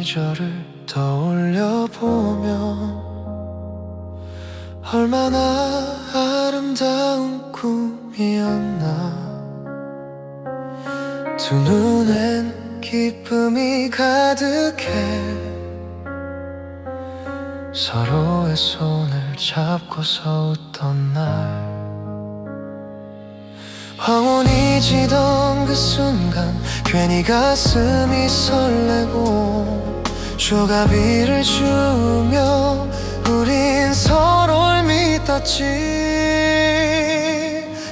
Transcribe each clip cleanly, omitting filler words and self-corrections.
시절을 떠올려보면 얼마나 아름다운 꿈이었나. 두 눈엔 기쁨이 가득해 서로의 손을 잡고서 웃던 날, 황혼이 지던 그 순간 괜히 가슴이 설레고 휴가비를 주며 우린 서로를 믿었지.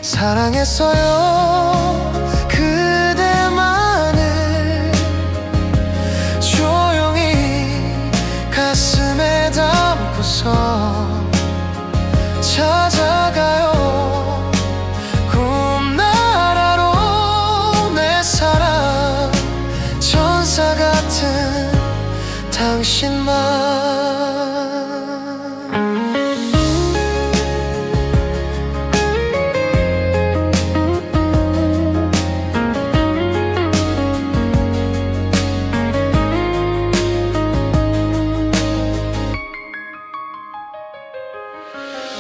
사랑했어요 그대만을 조용히 가슴에 담고서 찾아가요 꿈나라로. 내 사랑 천사 같은 당신만.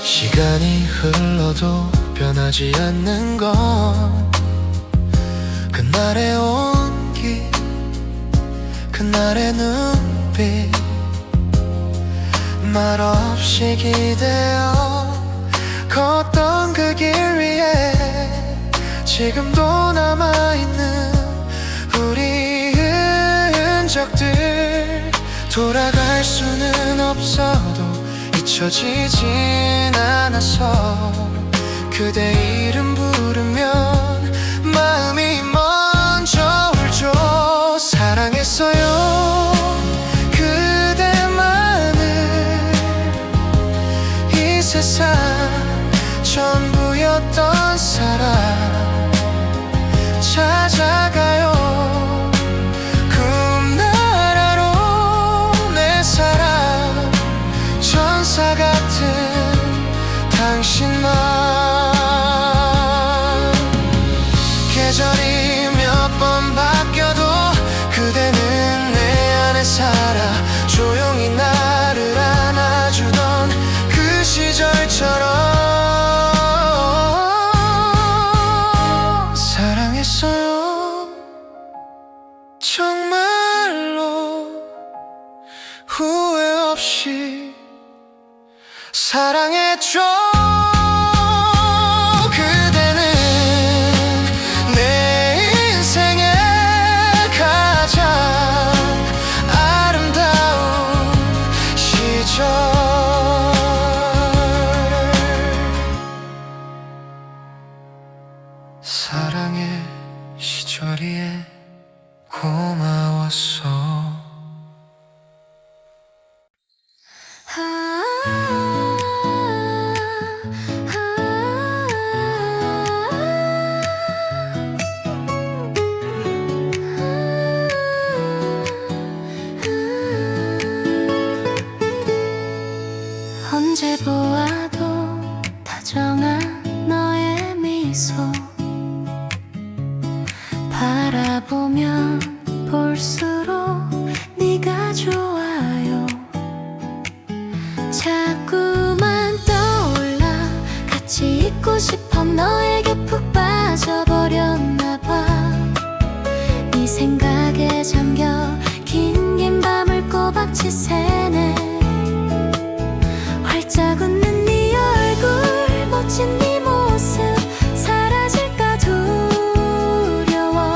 시간이 흘러도 변하지 않는 건 그날의 온기, 그날의 눈빛, 말없이 기대어 걷던 그 길 위에 지금도 남아있는 우리 흔적들. 돌아갈 수는 없어도 잊혀지진 않아서 그대 이름 부르면 마음이 먼저 울죠. 사랑했어요 그대만을 이 세상 전부였던 사람 찾아가요 꿈나라로. 내 사랑 천사 같은 당신만. 계절이 몇 번 바뀌어도 그대는 내 안에 살아 조용히 나를 안아주던 그 시절처럼. 사랑했어요 정말로 후회 없이 사랑했죠. 그대는 내 인생의 가장 아름다운 시절. 사랑의 시절이에 고마웠어. 언제 보아도 다정한 너의 미소 바라보면 볼수록 네가 좋아요. 자꾸만 떠올라 같이 있고 싶어 너에게 푹 빠져버렸나 봐. 네 생각에 잠겨 긴 밤을 꼬박지 새네. 활짝 웃는 네 얼굴 멋진 네 모습 사라질까 두려워.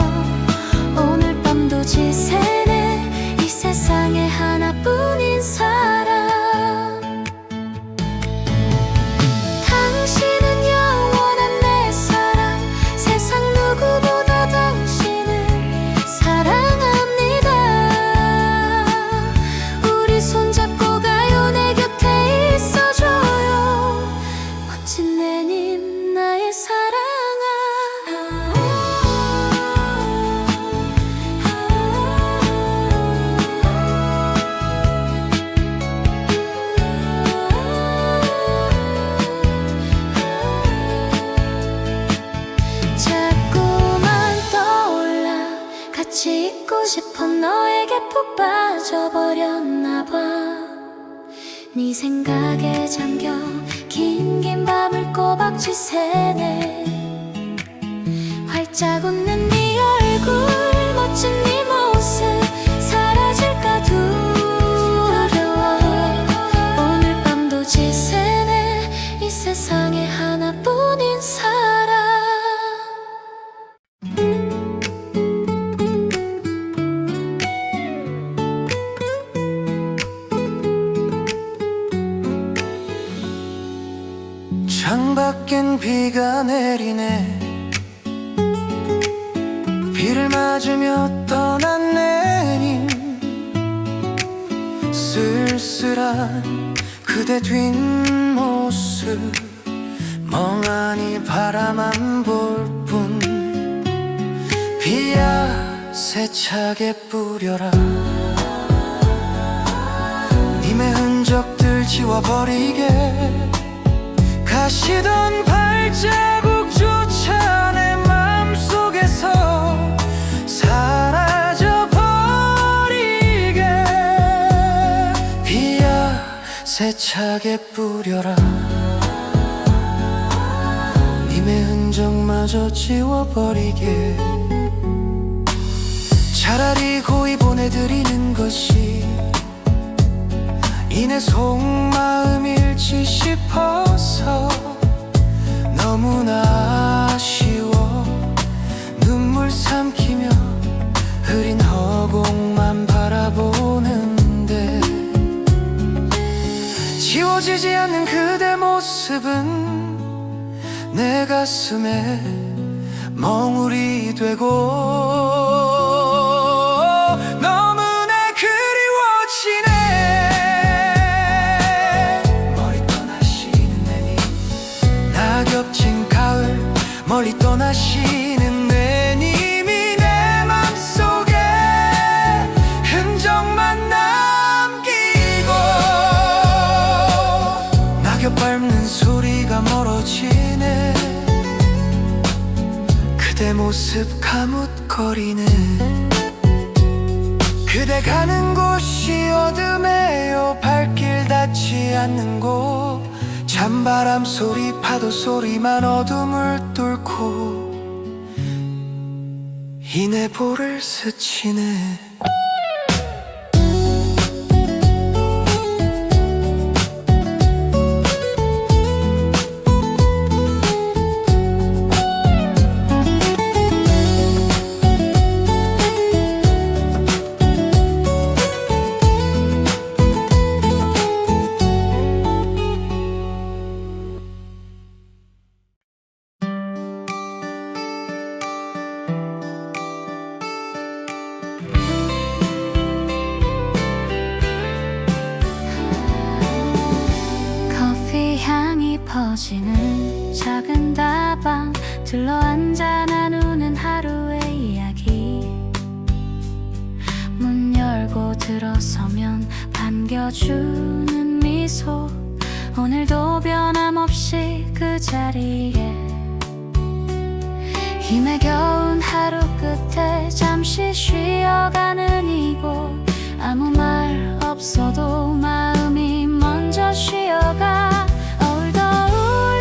오늘 밤도 지새네 이 세상에 하나뿐인 사람. 당신은 영원한 내 사랑. 세상 누구보다 당신을 사랑합니다. 우리 손잡고 가요. 내 곁에 있어줘요. 멋진 내님 나의 사랑아. 자꾸만 떠올라 같이 있고 싶어 너에게 푹 빠져버렸나 봐. 네 생각에 잠겨 긴 밤을 꼬박지 새네. 활짝 웃는 네 얼굴, 멋진 네 모습 사라질까 두려워. 오늘 밤도 지새네. 이 세상에 하나뿐인 사람. 창밖엔 비가 내리네. 비를 맞으며 떠난 내님, 쓸쓸한 그대 뒷모습 멍하니 바라만 볼 뿐. 비야 세차게 뿌려라. 님의 흔적들 지워버리게. 가시던 발자국조차 내 맘속에서 사라져버리게. 비야 세차게 뿌려라. 님의 흔적마저 지워버리게. 차라리 고이 보내드리는 것이 이내 속마음 잃지 싶어서 너무나 아쉬워. 눈물 삼키며 흐린 허공만 바라보는데 지워지지 않는 그대 모습은 내 가슴에 멍울이 되고 너무나 그리워지네. 머리 떠나시는 내님, 낙엽진 가을 멀리 떠나시는 내님이 내 맘속에 흔적만 남기고. 낙엽 밟는 소리가 멀어지네. 그대 모습 가뭇거리네. 그대 가는 곳이 어둠에요. 발길 닿지 않는 곳. 찬바람 소리 파도 소리만 어둠을 뚫고 이내 볼을 스치네. 퍼지는 작은 다방 둘러앉아 나누는 하루의 이야기. 문 열고 들어서면 반겨주는 미소. 오늘도 변함없이 그 자리에. 힘에 겨운 하루 끝에 잠시 쉬어가는 이곳. 아무 말 없어도 마음이 먼저 쉬어가.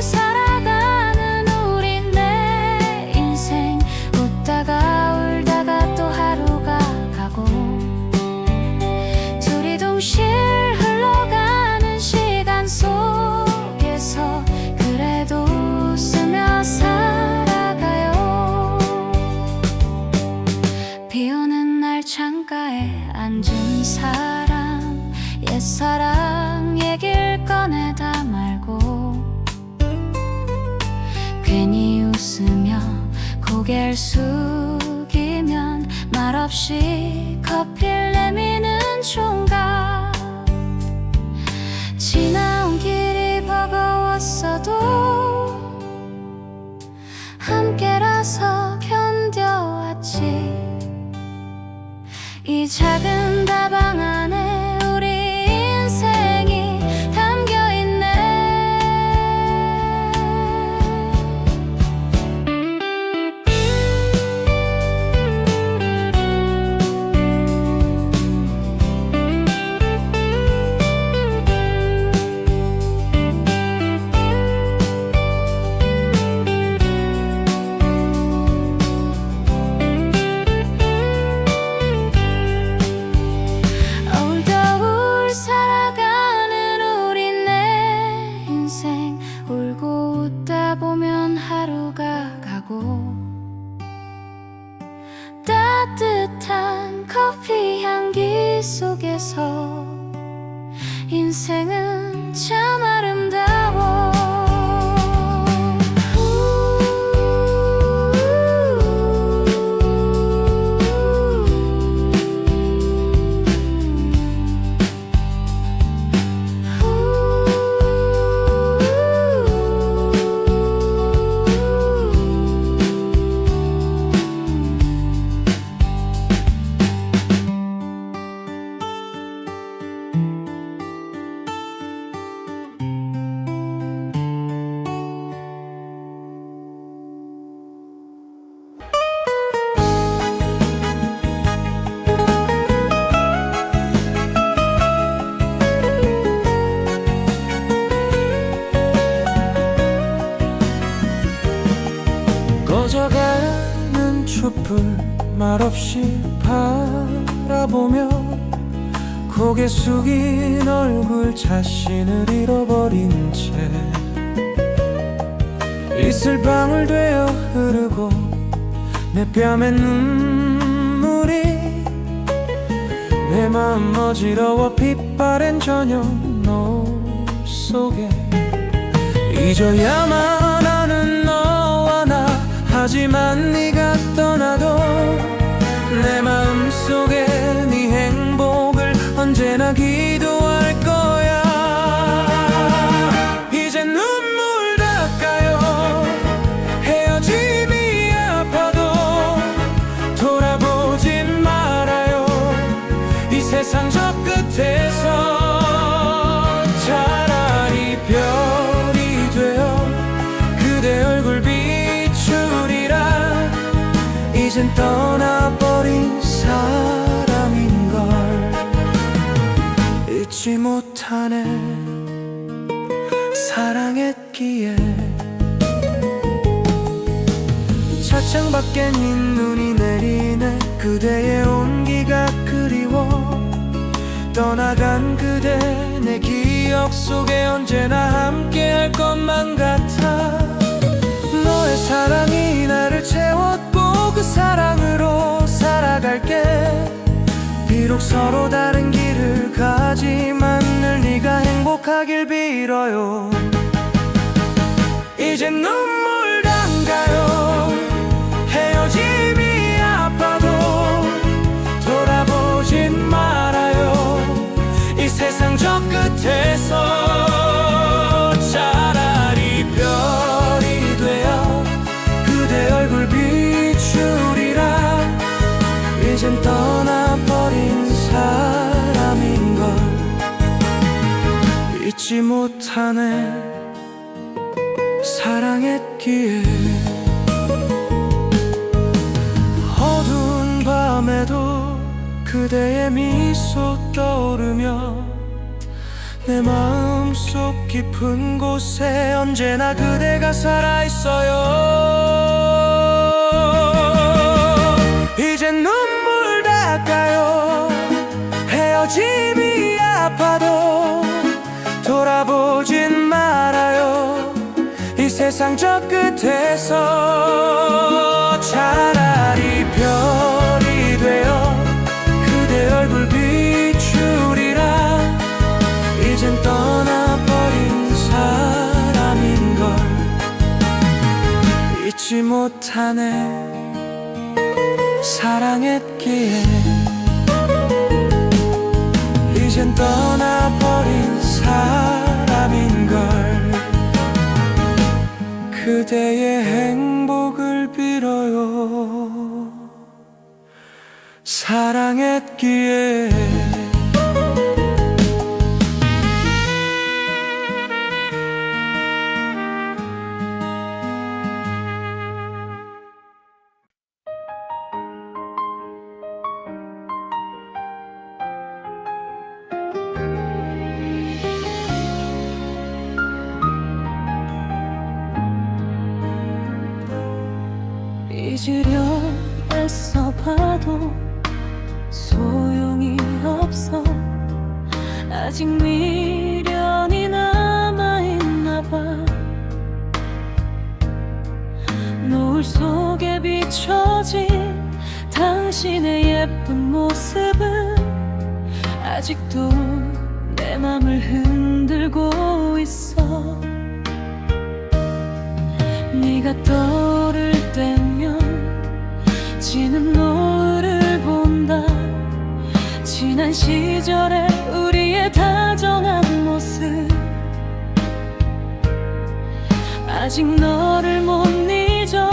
살아가는 우리 내 인생. 웃다가 울다가 또 하루가 가고 둘이 동시에 흘러가는 시간 속에서 그래도 웃으며 살아가요. 비 오는 날 창가에 앉은 사람, 옛사랑 얘길 꺼내다 말고 괜히 웃으며 고개를 숙이면 말없이 커피를 내미는 총각. 지나온 길이 버거웠어도 함께라서 견뎌왔지. 이 작은 다방 안에 우리 인생이 담겨있네. 커피 향기 속에서 인생은 참 아름다워. 꺼져가는 촛불 말없이 바라보며 고개 숙인 얼굴 자신을 잃어버린 채 이슬방울 되어 흐르고 내 뺨에 눈물이 내 마음 어지러워 빛바랜 저녁 노을 속에 잊어야만 하는 너와 나 하지만 네가 떠나도 내 마음속에 네 행복을 언제나 기도할 거야. 이제 눈물 닦아요. 헤어짐이 아파도 돌아보진 말아요. 이 세상 저 끝에서 차라리 별이 되어 그대 얼굴 비추리라. 이젠 떠나버린 사람인걸 잊지 못하네. 사랑했기에 차창 밖엔 흰 눈이 내리네. 그대의 온기가 그리워. 떠나간 그대 내 기억 속에 언제나 함께할 것만 같아. 너의 사랑이 나를 채웠고 그 사랑으로 살아갈게. 비록 서로 다른 길을 가지만 늘 네가 행복하길 빌어요. 이제 눈물 담가요. 헤어짐이 아파도 돌아보진 말아요. 이 세상 저 끝에서 차라리 별이 되어 그대 얼굴 비추리라. 이젠 떠나버린 사람인걸 잊지 못하네. 사랑했기에 어두운 밤에도 그대의 미소 떠오르며 내 마음속 깊은 곳에 언제나 그대가 살아있어요. 이젠 눈물 닦아요. 헤어짐이 아파도 돌아보진 말아요. 이 세상 저 끝에서 차라리 별이 되어 그대 얼굴 비추리라. 이젠 떠나버린 사람인걸 잊지 못하네. 사랑했기에 이젠 떠나버린 사람인걸 그대의 행복을 빌어요. 사랑했기에 잊으려 애써 봐도 소용이 없어. 아직 미련이 남아있나 봐. 노을 속에 비춰진 당신의 예쁜 모습은 아직도 내 맘을 흔들고 있어. 네가 떠오를 때면 지는 노을을 본다. 지난 시절의 우리의 다정한 모습, 아직 너를 못 잊어.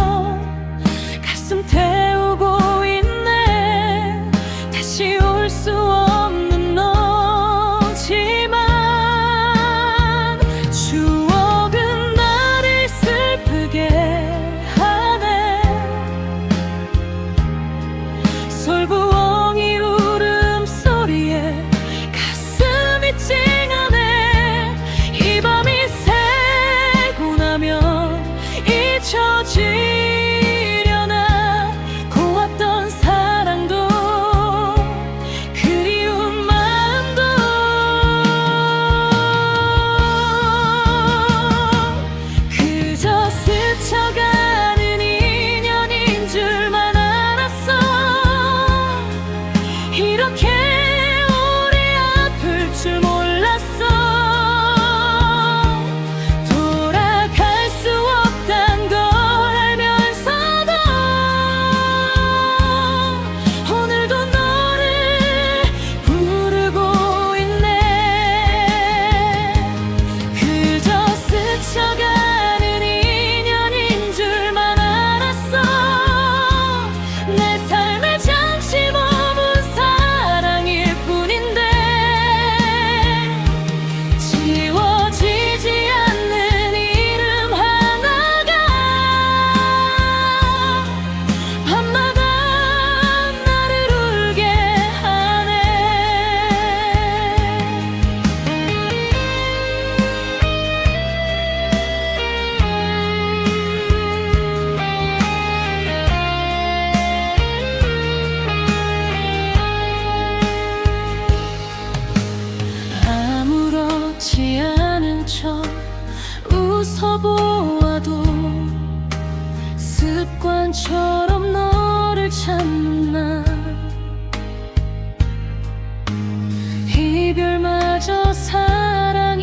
가슴 태우고 있네. 다시 올 수 없는 너지만 추억은 나를 슬프게 하네. 솔부엉이 울음소리에 가슴이 찡하네. 이 밤이 새고 나면 잊혀지려나. 고왔던 사랑도 그리운 마음도 그저 스쳐가는 인연인 줄만 알았어. 이렇게 오래 아플 줄 몰랐어. 돌아갈 수 없단 걸 알면서도 오늘도 너를 부르고 있네. 그저 스쳐가는 인연인 줄만 알았어. 내 삶에 잠시 머문 사랑일 뿐인데 지워지지 않는 이름 하나가 밤마다 나를 울게 하네. 아무렇지 않은 척 웃어보아도 습관처럼 너를 찾는 나. 이별마저 사랑이었단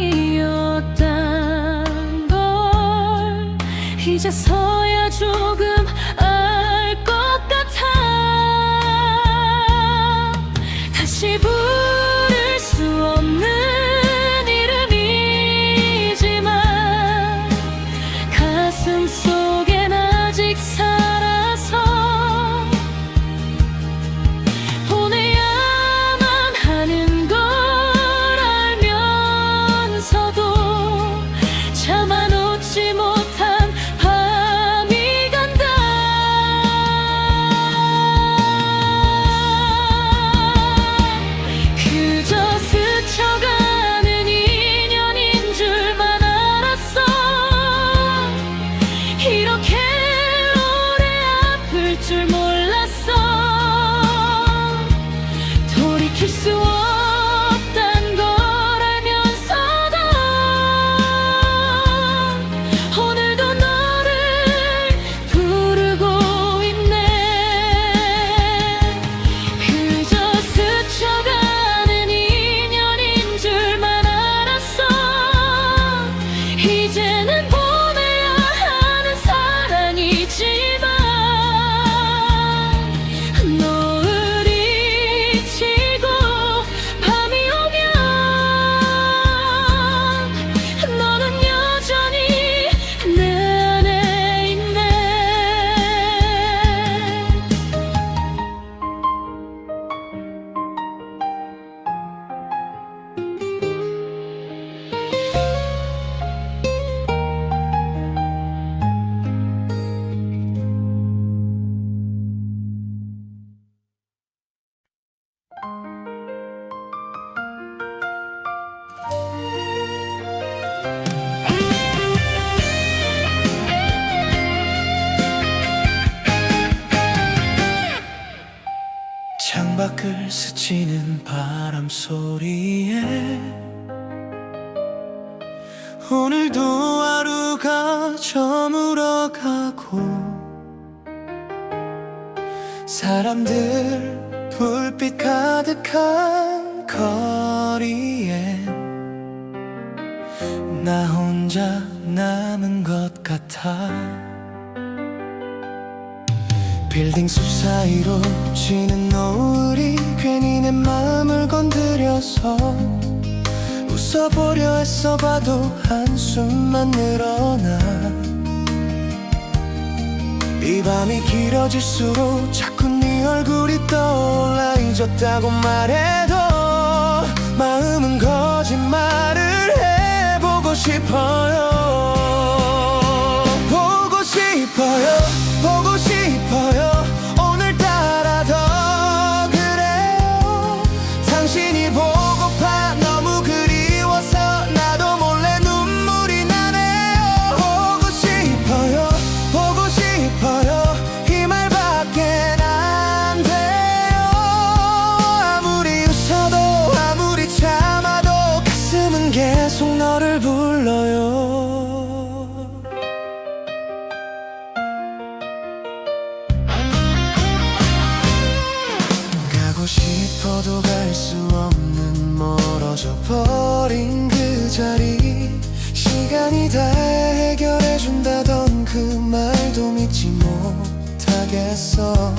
걸 이제서야 조금 알 것 같아. 다시 부를 수 없는 이름이지만 가슴 속엔 아직 살아서 보내야만 하는 걸 알면서도 참아놓지 못한 밤이 간다. 그저 스쳐가는 인연인 줄만 알았어. 이렇게 오래 아플 줄 몰랐어. 돌이킬 수 없단 걸 알면서도 오늘도 너를 부르고 있네. 그저 스쳐가는 인연인 줄만 알았어. 이제는 보내야 하는 사랑이지만 노을이 지고 밤이 오면 너는 여전히 내 안에 있네. 창밖을 스치는 바람 소리에 오늘도 하루가 저물어가고 사람들 불빛 가득한 거리엔 나 혼자 남은 것 같아. 빌딩 숲 사이로 지는 노을이 괜히 내 맘을 건드려서 웃어보려 애써 봐도 한숨만 늘어나. 이 밤이 길어질수록 자꾸 네 얼굴이 떠올라. 잊었다고 말해도 마음은 거짓말을 해보고 싶어요. 보고 싶어요. 보고 싶어요. 오늘따라 더 그래요. 당신이 보고파. 너무 그리워서 나도 몰래 눈물이 나네요. 보고 싶어요. 보고 싶어요. 이 말밖엔 안 돼요. 아무리 웃어도 아무리 참아도 가슴은 계속 너를 불러요. 가고 싶어도 갈 수 없는 멀어져 버린 그 자리. 시간이 다 해결해준다던 그 말도 믿지 못하겠어.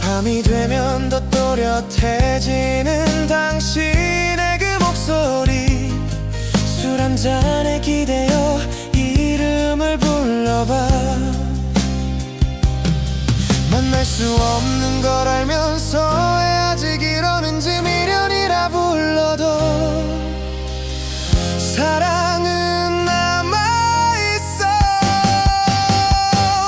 밤이 되면 더 또렷해지는 당신의 그 목소리. 술 한 잔에 기대어 이름을 불러봐. 만날 수 없는 걸 알면서 왜 아직 이러는지 미련이라 불러도 사랑은 남아있어.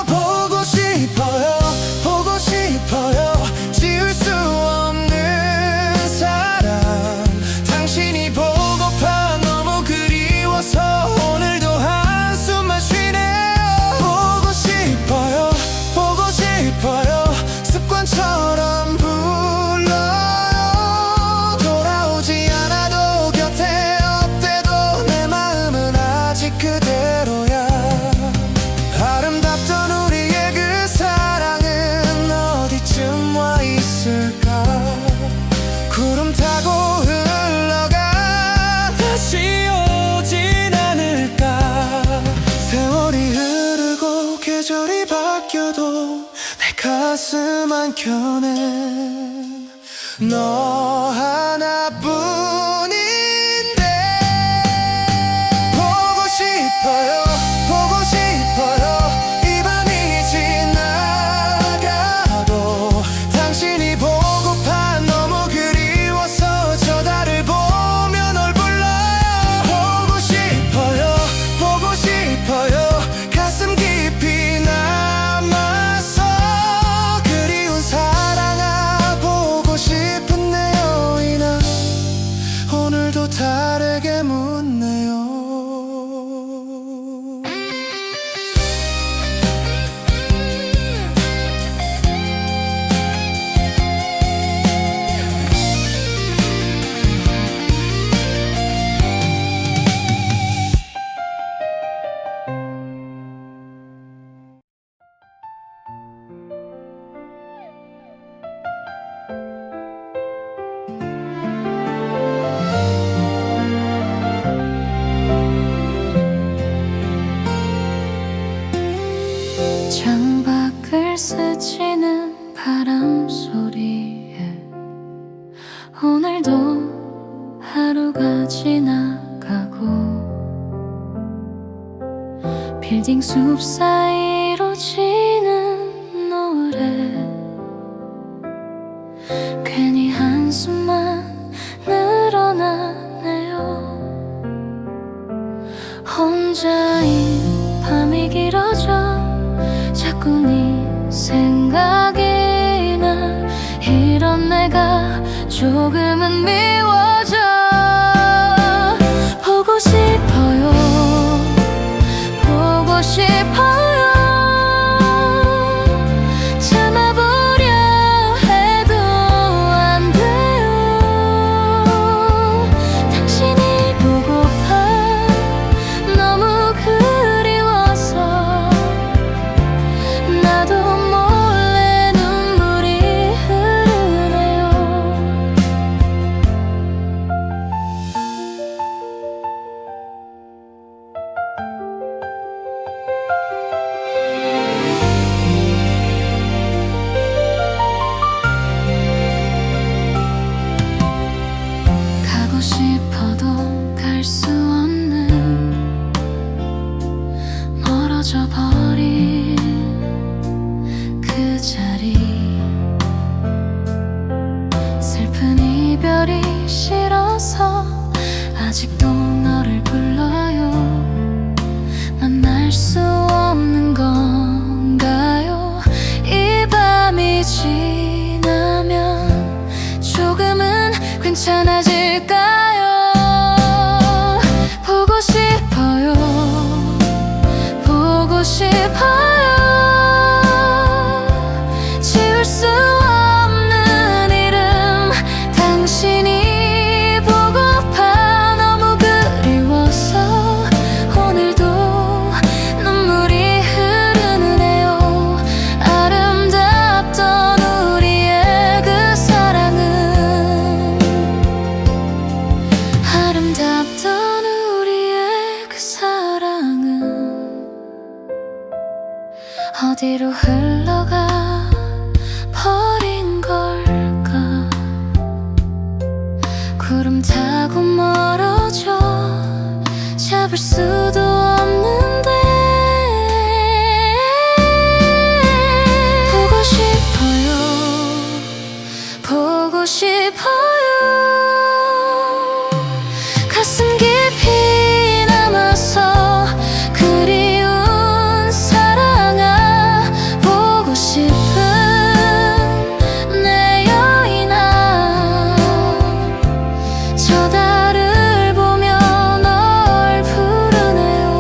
보고 싶어요. 보고 싶어요. 지울 수 없는 사랑. 당신이 보고파. 너무 그리워서 오늘도 한숨만 쉬네요. 보고 싶어요. 보고 싶어요. 습관처럼 불러요. 돌아오지 않아도 곁에 없대도 내 마음은 아직 그대로야. 아름답던 우리의 그 사랑은 어디쯤 와 있을까. 구름 타고 흘러가 다시 오진 않을까. 세월이 흐르고 계절이 바뀌어도 내 가슴 한켠엔 너 하나뿐인데. 보고 싶어요. 보고 싶어요. 이 밤이 지나가도 당신이 보고파. 너무 그리워서 저 달을 보며 널 불러요. 보고 싶어요. 보고 싶어요. 가슴 깊이 남아서 그리운 사랑아. 보고 싶은 내 여인아. 오늘도 다르게 묻네요. 창밖을 스치는 바람 소리에 오늘도 하루가 지나가고. 빌딩 숲 사이로 지는 노을에 괜히 한숨만 늘어나네요. 혼자인 밤이 길어져 자꾸 네 생각이 나. 이런 내가 조금은 미워져. 보고 싶어요. 보고 싶어요. 참아보려 해도 안 돼요. 당신이 보고파. 너무 그리워서 나도 몰래 눈물이 흐르네. 꺼져버린 그 자리 슬픈 이별이 싫어서 아직도 너를 불러요. 만날 수 없는 건가요? 이 밤이 지나면 조금은 괜찮아질까요? 보고 싶어요. 보고 싶어요. 지울 수 없는 이름 당신이 보고파. 너무 그리워서 오늘도 눈물이 흐르네요. 아름답던 우리의 그 사랑은 아름답던 우리의 그 사랑은 어디로 흘러가 버린 걸까? 구름 타고 멀어져 잡을 수도 없는데 보고 싶어요. 보고 싶어요. 가슴 깊이 남아서 그리운 사랑아. 보고 싶은 내 여인아. 저 달을 보며 널 부르네요.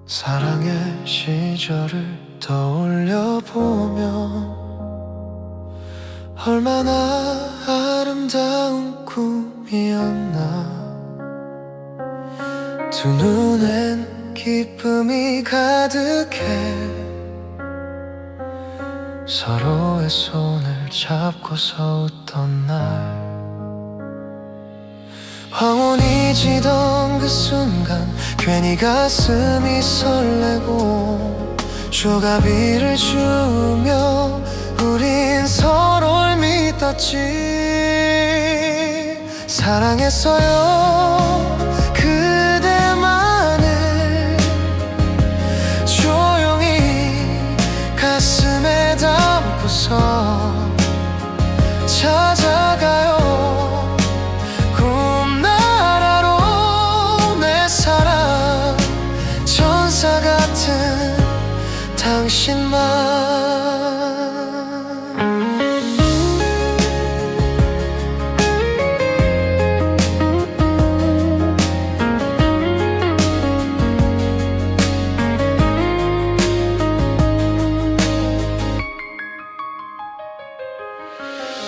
사랑의 시절을 떠올려보면 얼마나 아름다운 꿈이었나. 두 눈엔 기쁨이 가득해 서로의 손을 잡고서 웃던 날. 황혼이 지던 그 순간 괜히 가슴이 설레고 휴가비를 주며 우린 서로를 믿었지. 사랑했어요 그대만을 조용히 가슴에 담고서 찾아가요. 천사 같은 당신만.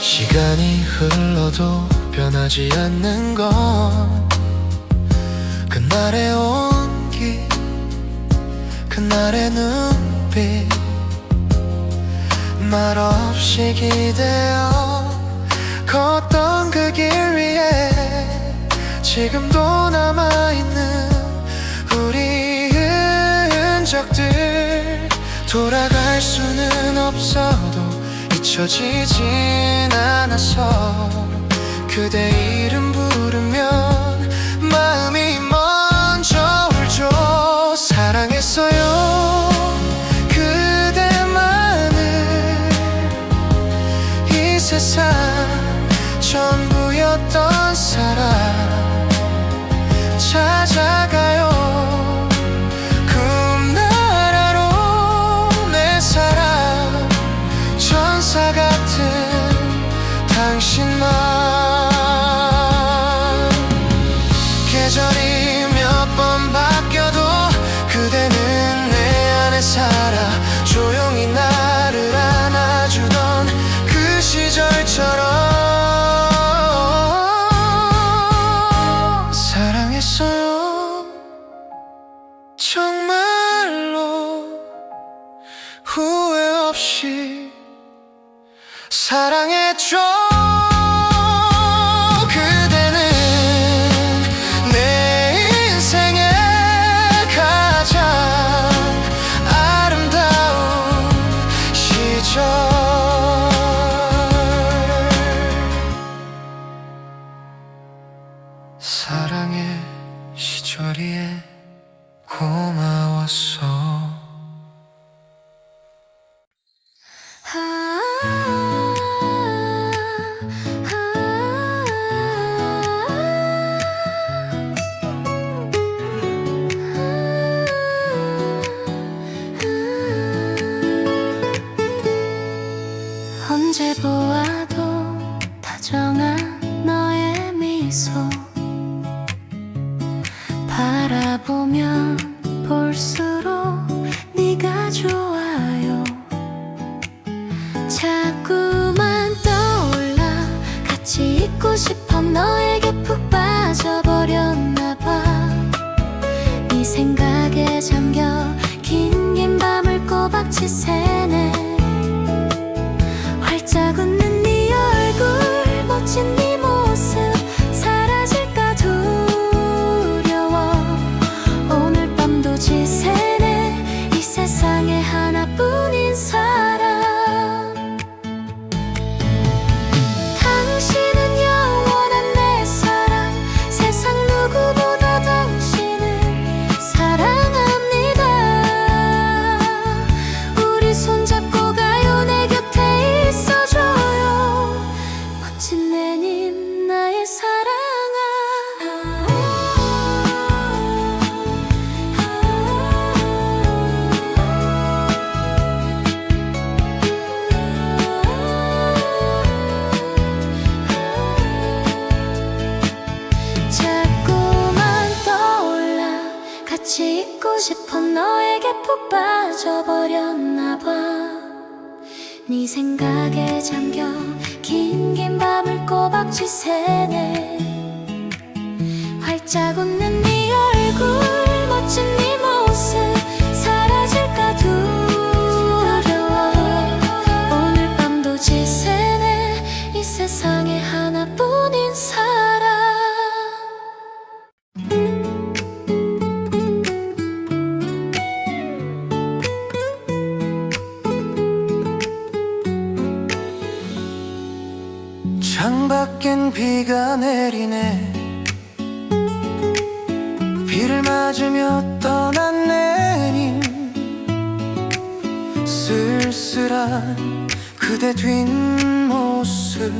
시간이 흘러도 변하지 않는 건 그날의 온기 그날의 눈빛. 말없이 기대어 걷던 그 길 위에 지금도 남아있는 우리 흔적들. 돌아갈 수는 없어도 잊혀지진 않아서 그대 이름 부르면 마음이 먼저 울죠. 사랑했어요 그대만을 이 세상 전부였던 사람. 찾아가요 꿈나라로 내 사랑. 천사 같은 당신만. 계절이 몇 번 바뀌어도 그대는 내 안에 살아. 조용히 나를 안아주던 그 시절처럼. 사랑했어요 후회 없이 사랑해줘. 그대는 내 인생의 가장 아름다운 시절. 사랑의 시절이에 고마웠어. 언제 보아도 다정한 너의 미소 바라보면 볼수록 네가 좋아요. 자꾸만 떠올라 같이 있고 싶어. 너에게 푹 빠져버렸나 봐. 네 생각에 잠겨 긴 밤을 꼬박지 새네. 활짝 웃는 네 얼굴, 멋진 네 모습 사라질까 두려워. 오늘 밤도 지새네. 이 세상에 하나뿐인 사람. 당신은 영원한 내 사랑. 세상 누구보다 당신을 사랑합니다. 우리 손잡고 가요. 내 곁에 있어줘요. 멋진 내님 나의 사랑아. 자꾸만 떠올라 같이 있고 싶어. 너에게 푹 빠져버렸나 봐. 네 생각에 잠겨 긴 밤을 꼬박지 새네. 활짝 웃는 네 얼굴, 멋진 네 모습 사라질까 두려워. 오늘 밤도 지새네. 이 세상에 하나뿐인 사람. 창밖엔 비가 내리네. 비를 맞으며 떠난 내님. 쓸쓸한 그대 뒷모습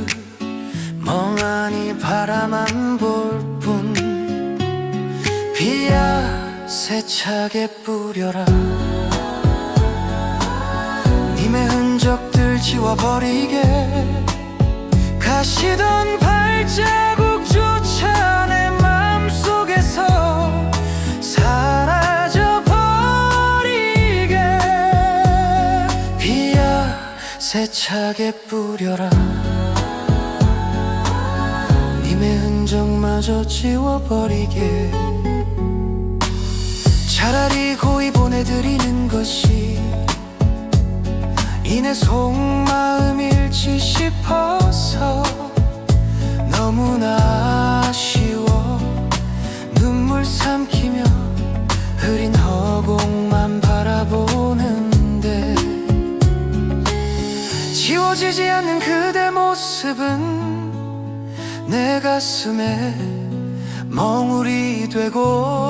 멍하니 바라만 볼 뿐. 비야 세차게 뿌려라. 님의 흔적들 지워버리게. 가시던 발자국조차 내 맘속에서 사라져버리게. 비야 세차게 뿌려라. 님의 흔적마저 지워버리게. 차라리 고이 보내드리는 것이 이내 속마음 잃지 싶어서 너무나 아쉬워. 눈물 삼키며 흐린 허공만 바라보는데 지워지지 않는 그대 모습은 내 가슴에 멍울이 되고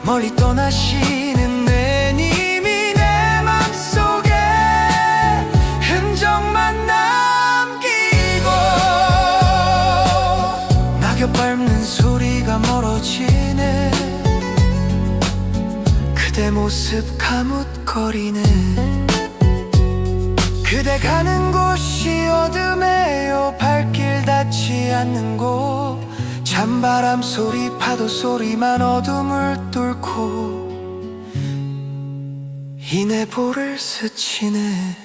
멀리 떠나시는 내님이 내 맘속에 흔적만 남기고. 낙엽 밟는 소리가 멀어지네. 그대 모습 가뭇거리네. 그대 가는 곳이 어둠에요. 발길 닿지 않는 곳. 찬바람 소리 파도 소리만 어둠을 뚫고 이 내볼을 스치네.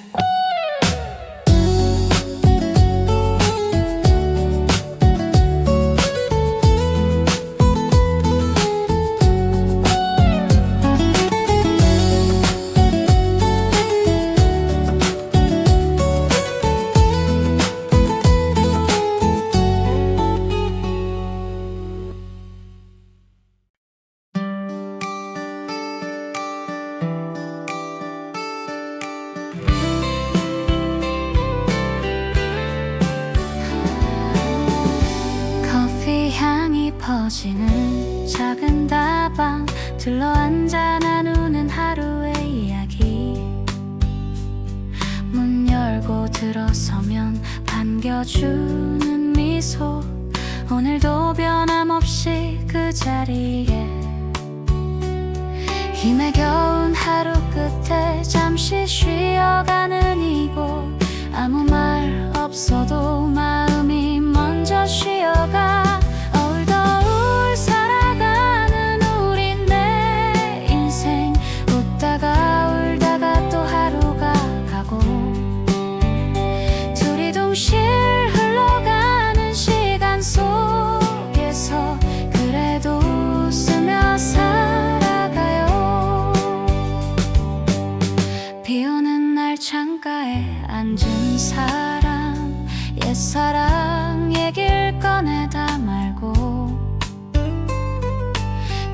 어지는 작은 다방 둘러앉아 나누는 하루의 이야기. 문 열고 들어서면 반겨주는 미소. 오늘도 변함없이 그 자리에 힘에 겨운 하루 끝에 잠시 쉬어가는 이곳. 아무 말 없어도 마음이 먼저 쉬어가. 어울더울 살아가는 우리 내 인생. 웃다가 울다가 또 하루가 가고 둘이 동시에 흘러가는 시간 속에서 그래도 웃으며 살아가요. 비오는 날 창가에 앉은 사람, 옛사랑 얘길 꺼내다 말고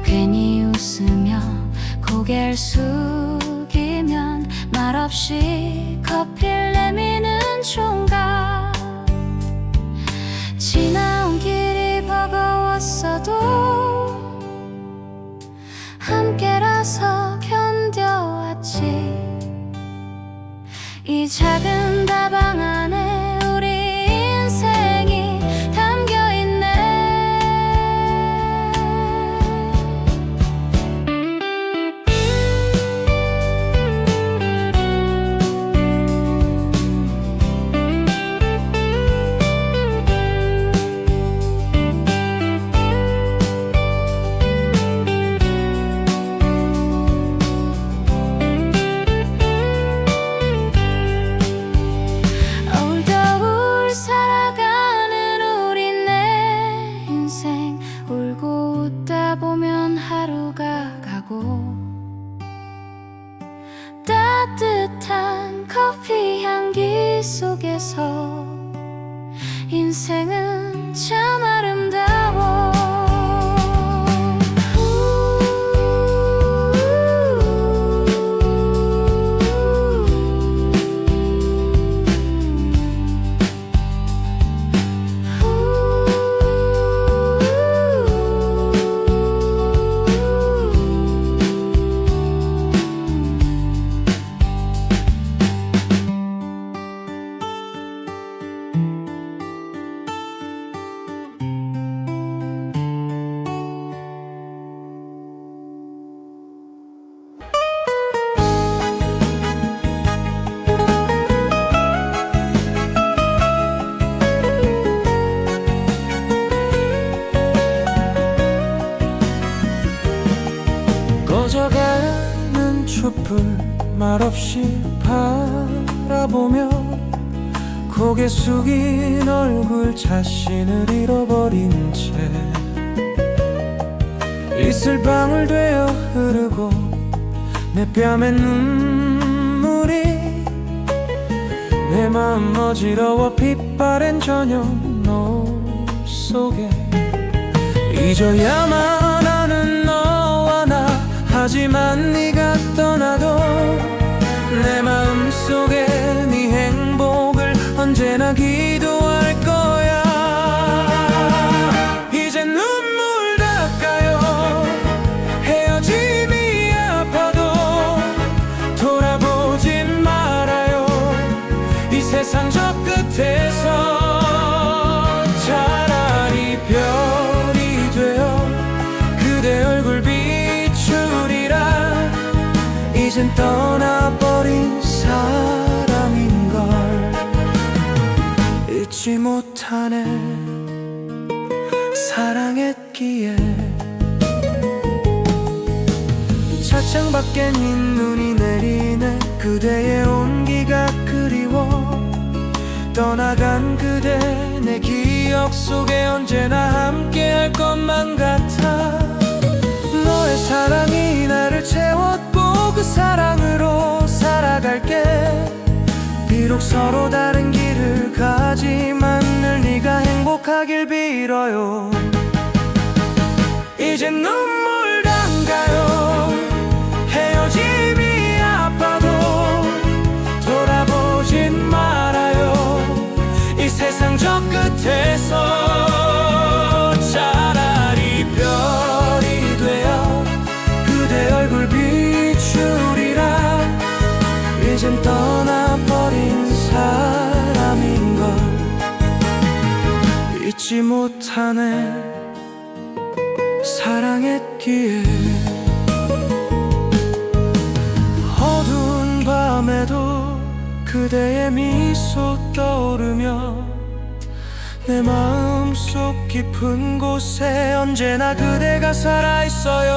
괜히 웃으며 고개를 숙이면 말없이 커피를 내미는 총각. 지나온 길이 버거웠어도 함께라서 견뎌왔지. 이 작은 다방 안에 우리 인생이 담겨있네. 어울더울 살아가는 우리 내 인생. 울고 웃다 보면 하루가 가고 따뜻한 커피 향기 속에서 인생은 참 아름다워. 꺼져가는 촛불 말없이 바라보며 고개 숙인 얼굴 자신을 잃어버린 채 이슬방울 되어 흐르고 내 뺨에 눈물이 내 마음 어지러워 빛바랜 저녁 노을 속에 잊어야만 하는 너와 나. 하지만 네가 떠나도 내 마음속에 네 행복을 언제나 기도할 거야. 이제 눈물 닦아요. 헤어짐이 아파도 돌아보진 말아요. 이 세상 저 끝에서 차라리 별이 되어 그대 얼굴 비추리라. 이젠 떠나버린 사람인걸 잊지 못하네. 사랑했기에 차창 밖엔 흰 눈이 내리네. 그대의 온기가 그리워. 떠나간 그대 내 기억 속에 언제나 함께할 것만 같아. 너의 사랑이 나를 채웠고 그 사랑으로 살아갈게. 비록 서로 다른 길을 가지만 늘 네가 행복하길 빌어요. 이제 눈물 담가요. 헤어짐이 아파도 돌아보진 말아요. 이 세상 저 끝에서 차라리 잊지 못하네 사랑했기에. 어두운 밤에도 그대의 미소 떠오르며 내 마음속 깊은 곳에 언제나 그대가 살아있어요.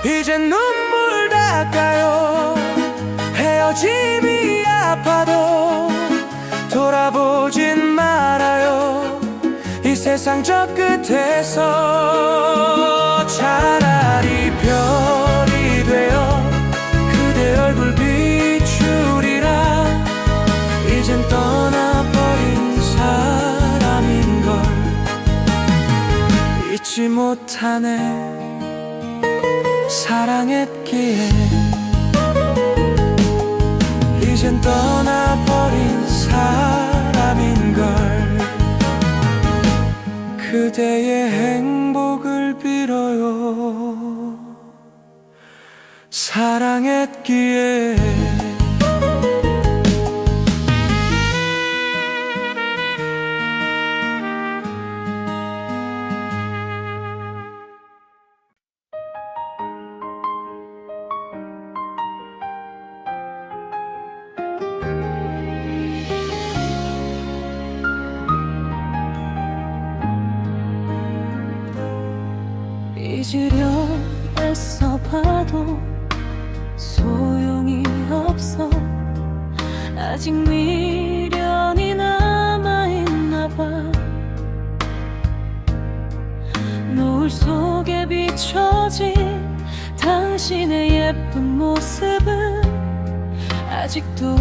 이젠 눈물 닦아요. 헤어짐이 아파도 돌아보진 말아요. 이 세상 저 끝에서 차라리 별이 되어 그대 얼굴 비추리라. 이젠 떠나버린 사람인걸 잊지 못하네 사랑했기에. 이젠 떠나버린 사람인걸 그대의 행복을 빌어요 사랑했기에. 잊으려 애써봐도 소용이 없어. 아직 미련이 남아있나봐. 노을 속에 비춰진 당신의 예쁜 모습은 아직도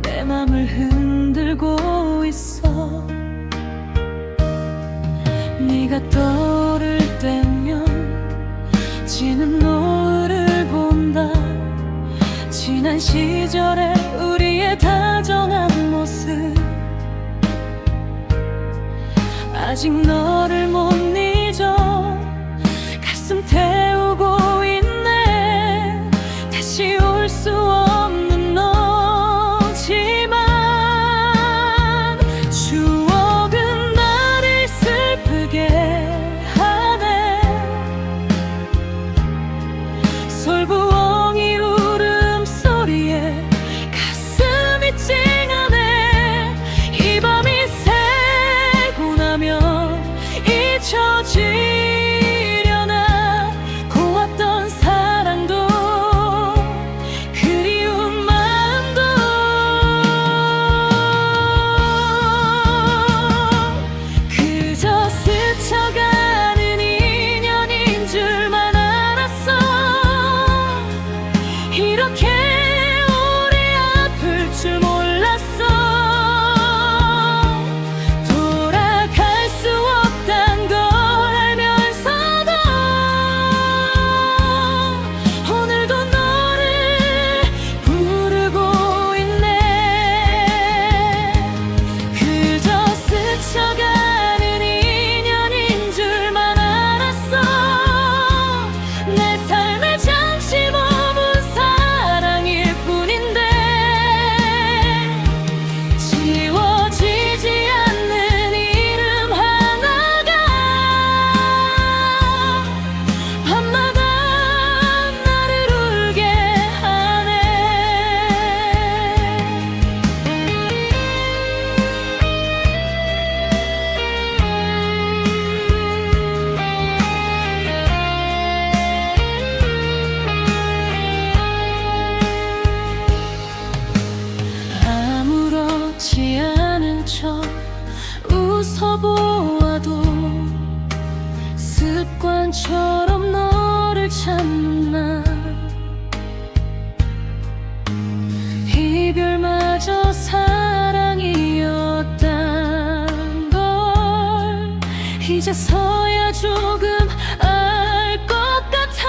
내 맘을 흔들고 있어. 네가 떠오를 때면 지는 노을을 본다. 지난 시절의 우리의 다정한 모습 아직 너를 못 잊어. 가슴 태우고 있네. 다시 올 수 없는 너지만 추억은 나를 슬프게 하네. 솔부엉이 울음소리에 가슴이 찡하네. 이 밤이 새고 나면 잊혀지려나. 고왔던 사랑도 그리운 마음도 그저 스쳐가는 인연인 줄만 알았어. 이렇게 오래 아플 줄 몰랐어. 돌아갈 수 없단 걸 알면서도 오늘도 너를 부르고 있네. 그저 스쳐가는 인연인 줄만 알았어. 내 삶에 잠시 머문 사랑일 뿐인데 지워지지 않는 이름 하나가 밤마다 나를 울게 하네. 아무렇지 않은 척 웃어보아도 습관처럼 너를 찾는 나. 이별마저 사랑이었단 걸 이제서야 조금 알 것 같아.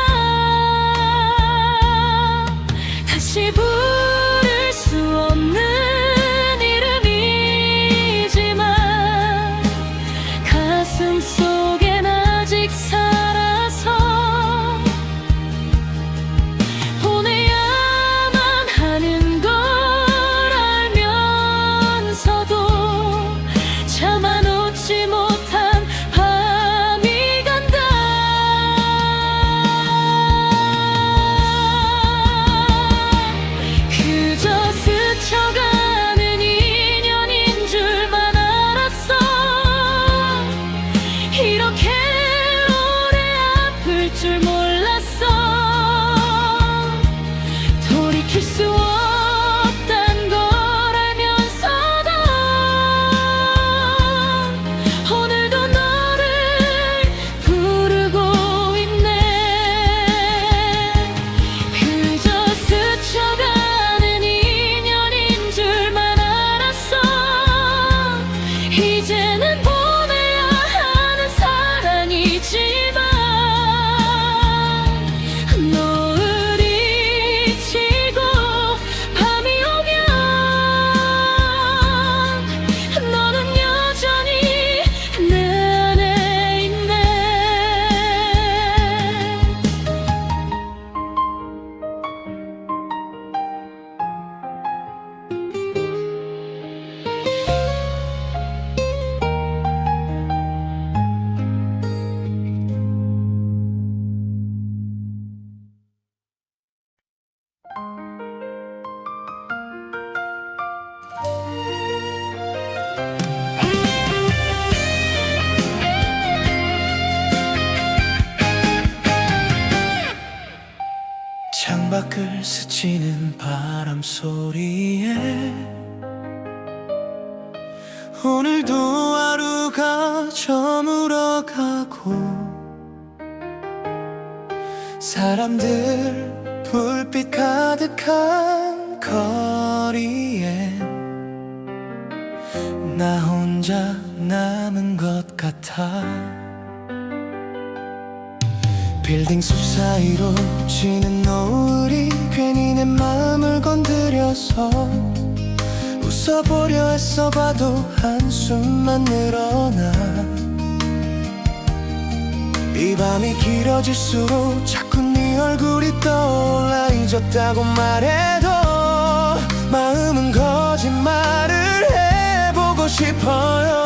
다시 부를 수 없는 이름이지만 가슴 속엔 아직 살아서 보내야만 하는 걸 알면서도 창밖을 스치는 바람 소리에 오늘도 하루가 저물어가고 사람들 불빛 가득한 거리엔 나 혼자 남은 것 같아. 빌딩 숲 사이로 지는 노을이 괜히 내 마음을 건드려서 웃어보려 애써 봐도 한숨만 늘어나. 이 밤이 길어질수록 자꾸 네 얼굴이 떠올라. 잊었다고 말해도 마음은 거짓말을 해보고 싶어요.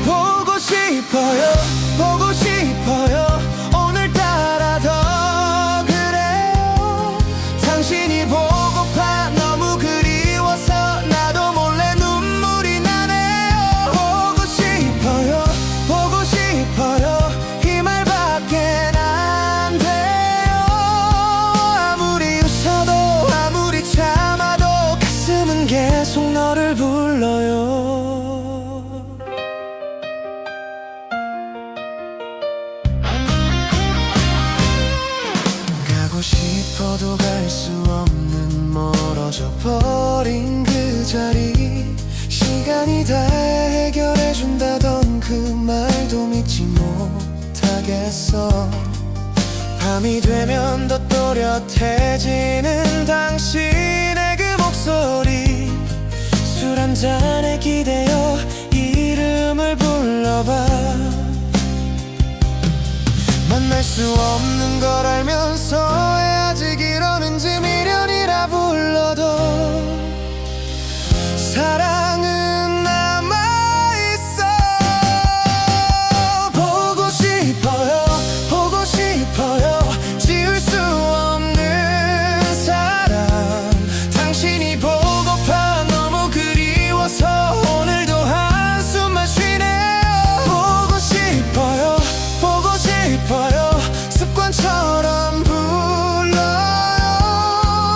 보고 싶어요. 보고 싶어요. 오늘따라 더 그래요. 당신이 보고파 너무 그리워서 나도 몰래 눈물이 나네요. 보고 싶어요. 보고 싶어요. 이 말밖엔 안 돼요. 아무리 웃어도 아무리 참아도 가슴은 계속 너를 불러요. 가고 싶어도 갈 수 없는 멀어져 버린 그 자리. 시간이 다 해결해준다던 그 말도 믿지 못하겠어. 밤이 되면 더 또렷해지는 당신의 그 목소리. 술 한 잔에 기대어 이름을 불러봐. 만날 수 없는 걸 알면서 왜 아직 이러는지 미련이라 불러도 사랑은 남아있어. 보고 싶어요. 보고 싶어요. 지울 수 없는 사랑. 당신이 보고파 너무 그리워서 오늘도 한숨만 쉬네요. 보고 싶어요. 보고 싶어요. 습관처럼 불러요.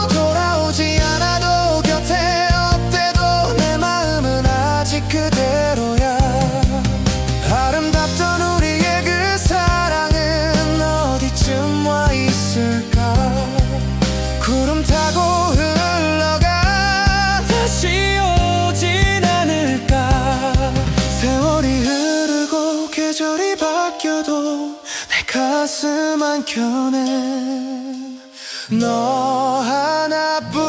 돌아오지 않아도 곁에 없대도 내 마음은 아직 그대로야. 아름답던 우리의 그 사랑은 어디쯤 와 있을까. 구름 타고 흘러가 다시 오진 않을까. 세월이 흐르고 계절이 바뀌어도 내 가슴 한켠엔 너 하나뿐인데.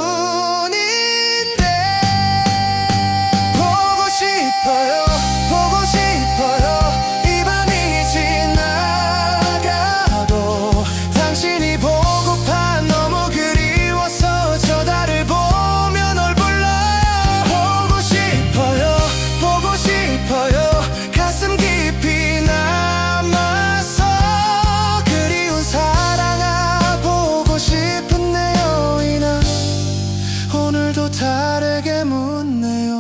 보고 싶어요. 보고 싶어요. 이 밤이 지나가도 당신이 보고파 너무 그리워서 저 달을 보며 널 불러요. 보고 싶어요. 보고 싶어요. 가슴 깊이 남아서 그리운 사랑아 보고 싶은데요. 이날 오늘도 다르게 묻네요.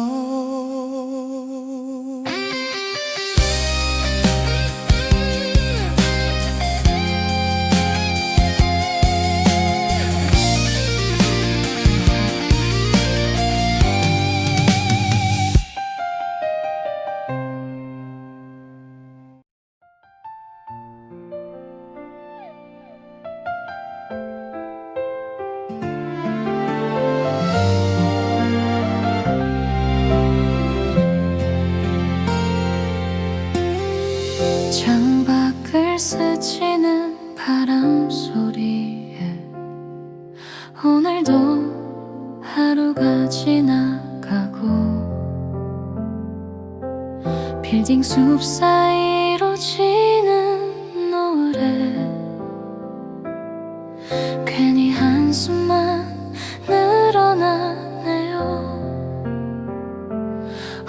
창밖을 스치는 바람 소리에 오늘도 하루가 지나가고 빌딩 숲 사이로 지는 노을에 괜히 한숨만 늘어나네요.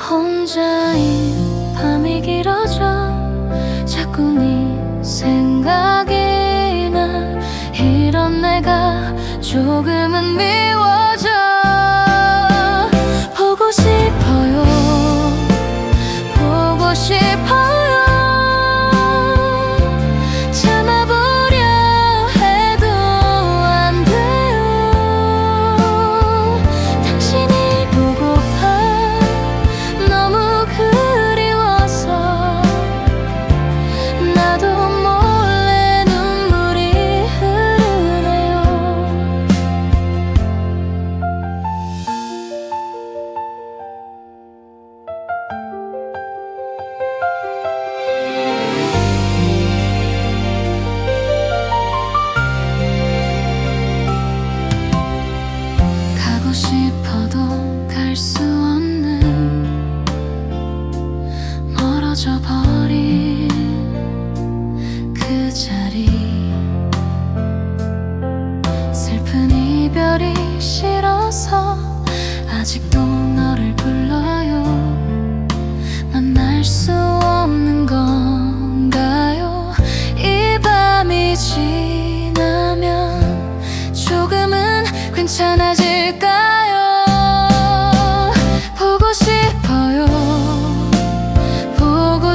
혼자인 밤이 길어져 자꾸 네 생각이 나. 이런 내가 조금은 미워져. 보고 싶어요. 보고 싶어요. 참아보려 해도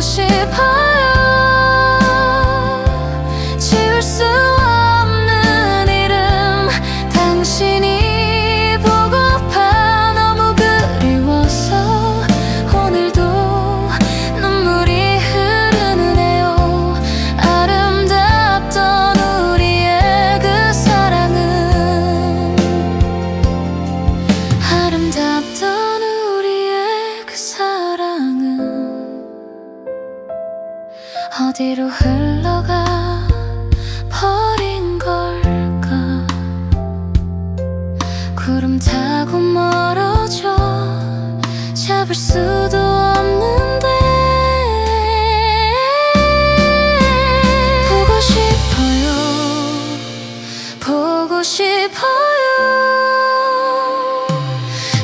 싶어요. 지울 수 없는 이름 당신이 보고파 너무 그리워서 오늘도 눈물이 흐르네요. 아름답던 우리의 그 사랑은 아름답던 우리의 그 사랑은 어디로 흘러가 버린 걸까? 구름 타고 멀어져 잡을 수도 없는데 보고 싶어요. 보고 싶어요.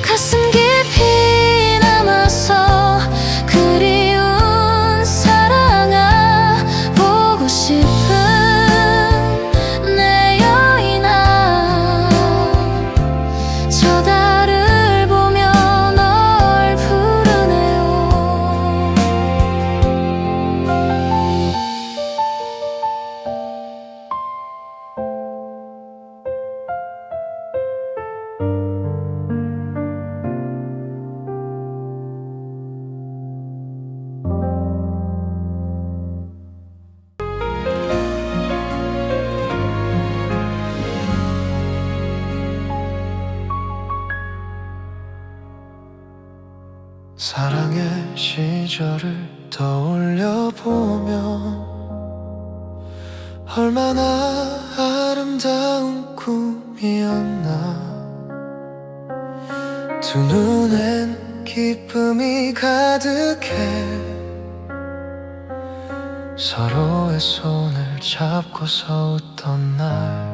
가슴 깊이 남아서 그리운 사랑아 보고 싶은 내 여인아 저 달을 보며 널 부르네요. 사랑의 시절을 떠올려보면 얼마나 아름다운 꿈이었나. 두 눈엔 기쁨이 가득해 서로의 손을 잡고서 웃던 날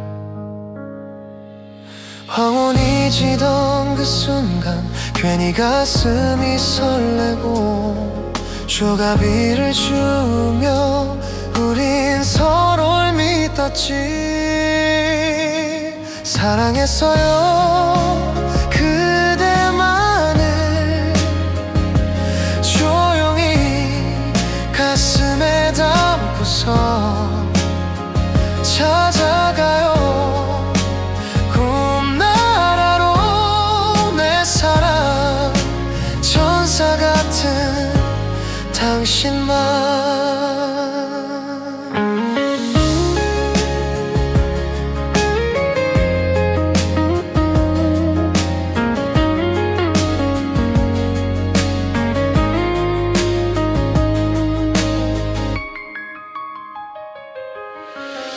황혼이 지던 그 순간 괜히 가슴이 설레고 휴가비를 주며 우린 서로를 믿었지. 사랑했어요 그대만을 조용히 가슴에 담고서 찾아가요. 천사 같은 당신만.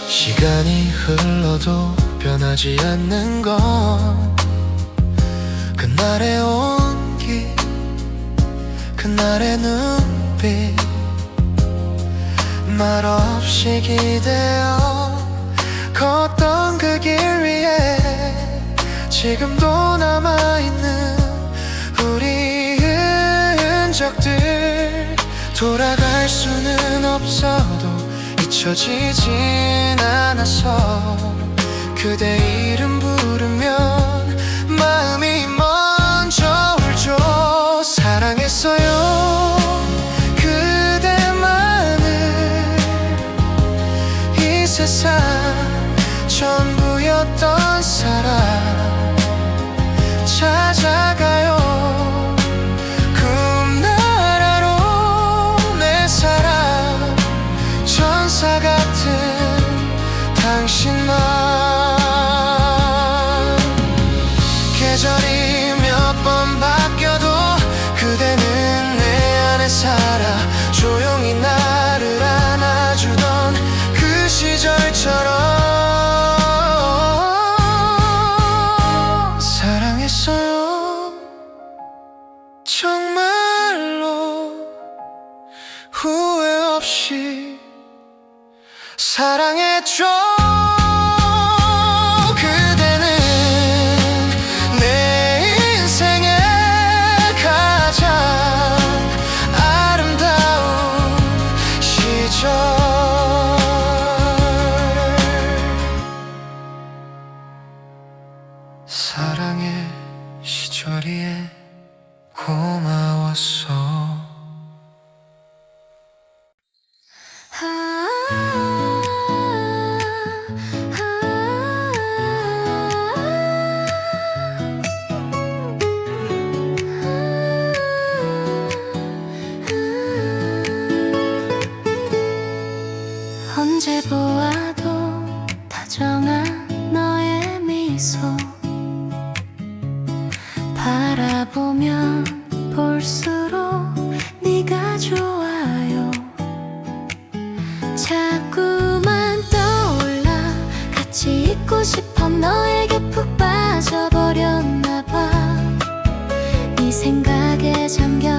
시간이 흘러도 변하지 않는 건 그날의 온기 그날의 눈빛 말없이 기대어 걷던 그 길 위에 지금도 남아있는 우리 흔적들. 돌아갈 수는 없어도 잊혀지진 않아서 그대 이름 부르면 마음이 먼저 울죠. 사랑했어요 그대만을 이 세상 전부였던 사람 찾아가요. 꿈나라로 내 사랑 천사 같은 당신만. 계절이 몇 번 바뀌어도 그대는 내 안에 살아. 조용히 나를 안아주던 그 시절처럼 사랑했어요 정말로 후회 없이 사랑했죠. 사랑의 시절이에 고마웠어. 바라보면 볼수록 네가 좋아요. 자꾸만 떠올라 같이 있고 싶어. 너에게 푹 빠져버렸나 봐. 네 생각에 잠겨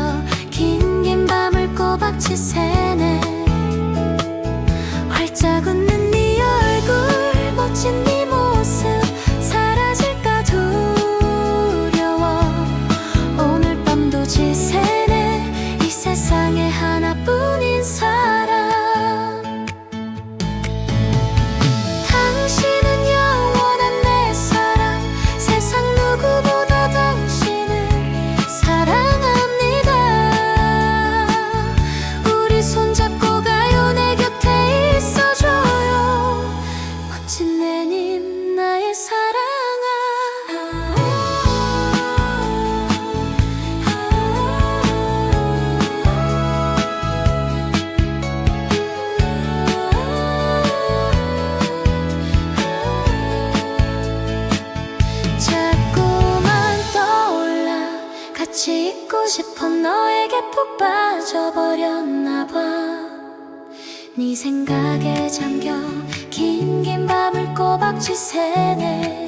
긴 밤을 꼬박지 새네. 활짝 웃는 네 얼굴, 멋진 네 모습 사라질까 두려워. 오늘 밤도 지새네. 이 세상에 하나뿐인 사람. 당신은 영원한 내 사랑. 세상 누구보다 당신을 사랑합니다. 우리 손잡고 가요. 내 곁에 있어줘요. 멋진 내님 나의 사랑아. 자꾸만 떠올라 같이 있고 싶어. 너에게 푹 빠져버렸나 봐. 네 생각에 잠겨 긴 밤을 꼬박지 새네.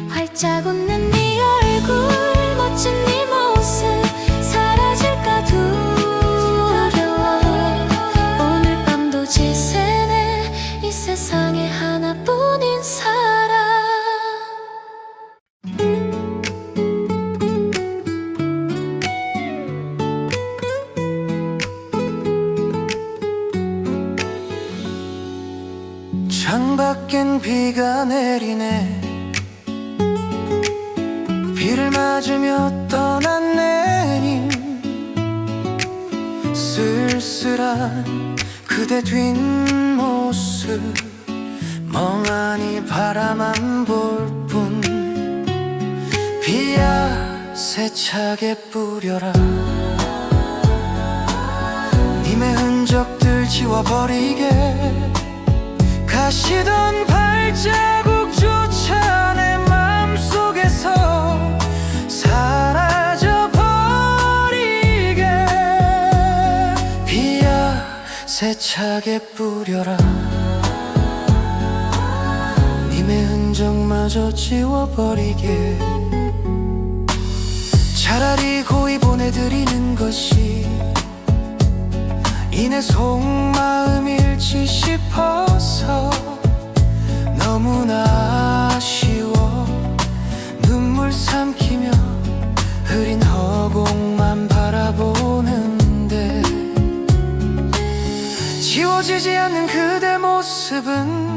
활짝 웃는 네 얼굴, 멋진 네 모습 사라질까 두려워. 오늘 밤도 지새네. 이 세상에 하나뿐인 사람. 창밖엔 비가 내리네. 비를 맞으며 떠난 내님. 쓸쓸한 그대 뒷모습 멍하니 바라만 볼 뿐. 비야 세차게 뿌려라. 님의 흔적들 지워버리게. 가시던 발자국조차 내 맘속에서 사라져버리게. 비야 세차게 뿌려라. 님의 흔적마저 지워버리게. 차라리 고이 보내드리는 것이 이내 속마음 잃지 싶어서 너무나 아쉬워. 눈물 삼키며 흐린 허공만 바라보는데 지워지지 않는 그대 모습은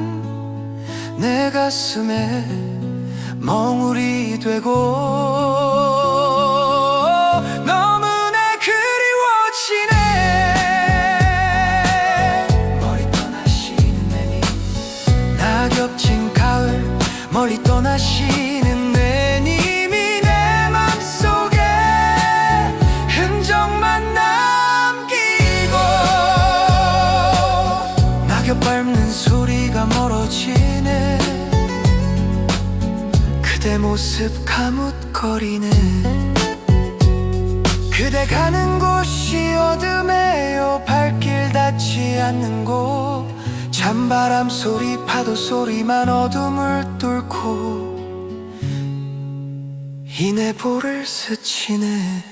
내 가슴에 멍울이 되고 너무나 그리워지네. 머리 떠나시는 내님. 낙엽진 가을 멀리 떠나시는 내님이 내 맘속에 흔적만 남기고. 낙엽 밟는 소리가 멀어지네. 그대 모습 가뭇거리네. 그대 가는 곳이 어둠에요. 발길 닿지 않는 곳. 찬바람 소리 파도 소리만 어둠을 뚫고 이내 볼을 스치네.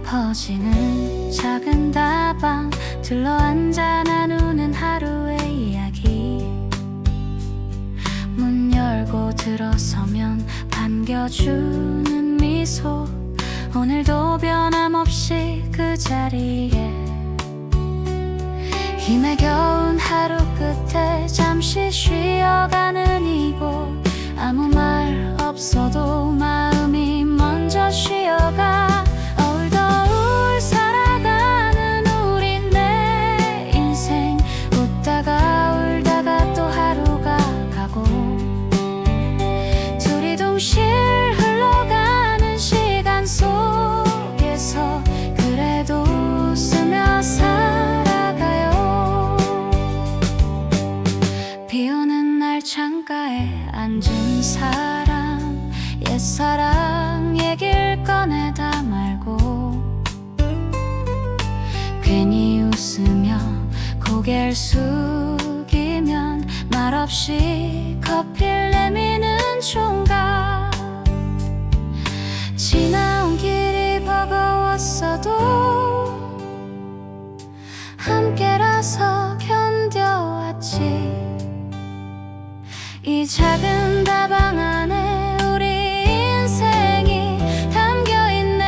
퍼지는 작은 다방 둘러앉아 나누는 하루의 이야기. 문 열고 들어서면 반겨주는 미소. 오늘도 변함없이 그 자리에 힘에 겨운 하루 끝에 숙이면 말없이 커피를 내미는 총각. 지나온 길이 버거웠어도 함께라서 견뎌왔지. 이 작은 다방 안에 우리 인생이 담겨있네.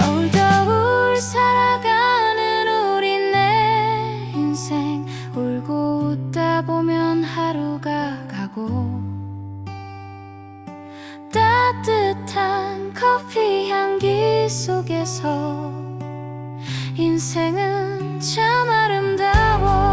올겨울 살아가는 우리 내 인생. 울고 웃다 보면 하루가 가고 따뜻한 커피 향기 속에서 인생은 참 아름다워.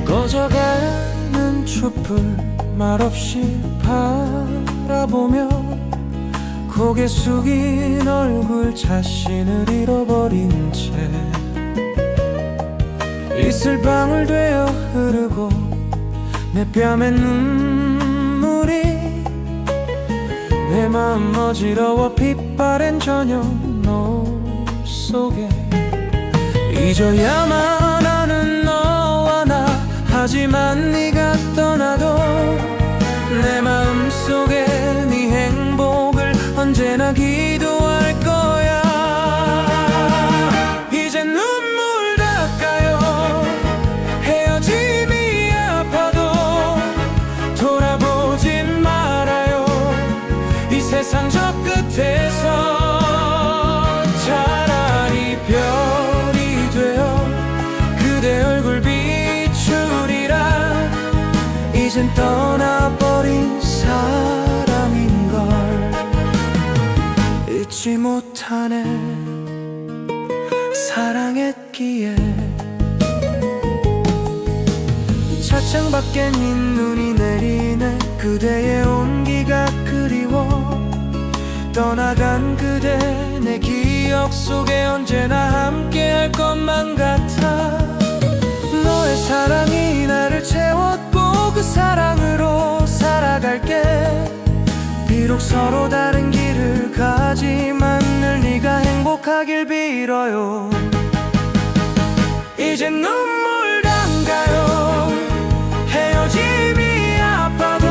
꺼져가는 촛불 말없이 바라보며 고개 숙인 얼굴 자신을 잃어버린 채 이슬방울 되어 흐르고 내 뺨에 눈물이 내 마음 어지러워 빛바랜 저녁 노을 속에 잊어야만 하는 너와 나. 하지만 네가 떠나도 내 마음속에 네 행복을 언제나 기도할 거야. 이제 눈물 닦아요. 헤어짐이 아파도 돌아보진 말아요. 이 세상 저 끝에서 차라리 별이 되어 그대 얼굴 이젠 떠나버린 사람인걸 잊지 못하네. 사랑했기에 차창 밖엔 흰 눈이 내리네. 그대의 온기가 그리워. 떠나간 그대 내 기억 속에 언제나 함께할 것만 같아. 너의 사랑이 나를 채웠고 그 사랑으로 살아갈게. 비록 서로 다른 길을 가지만 늘 네가 행복하길 빌어요. 이제 눈물 담가요. 헤어짐이 아파도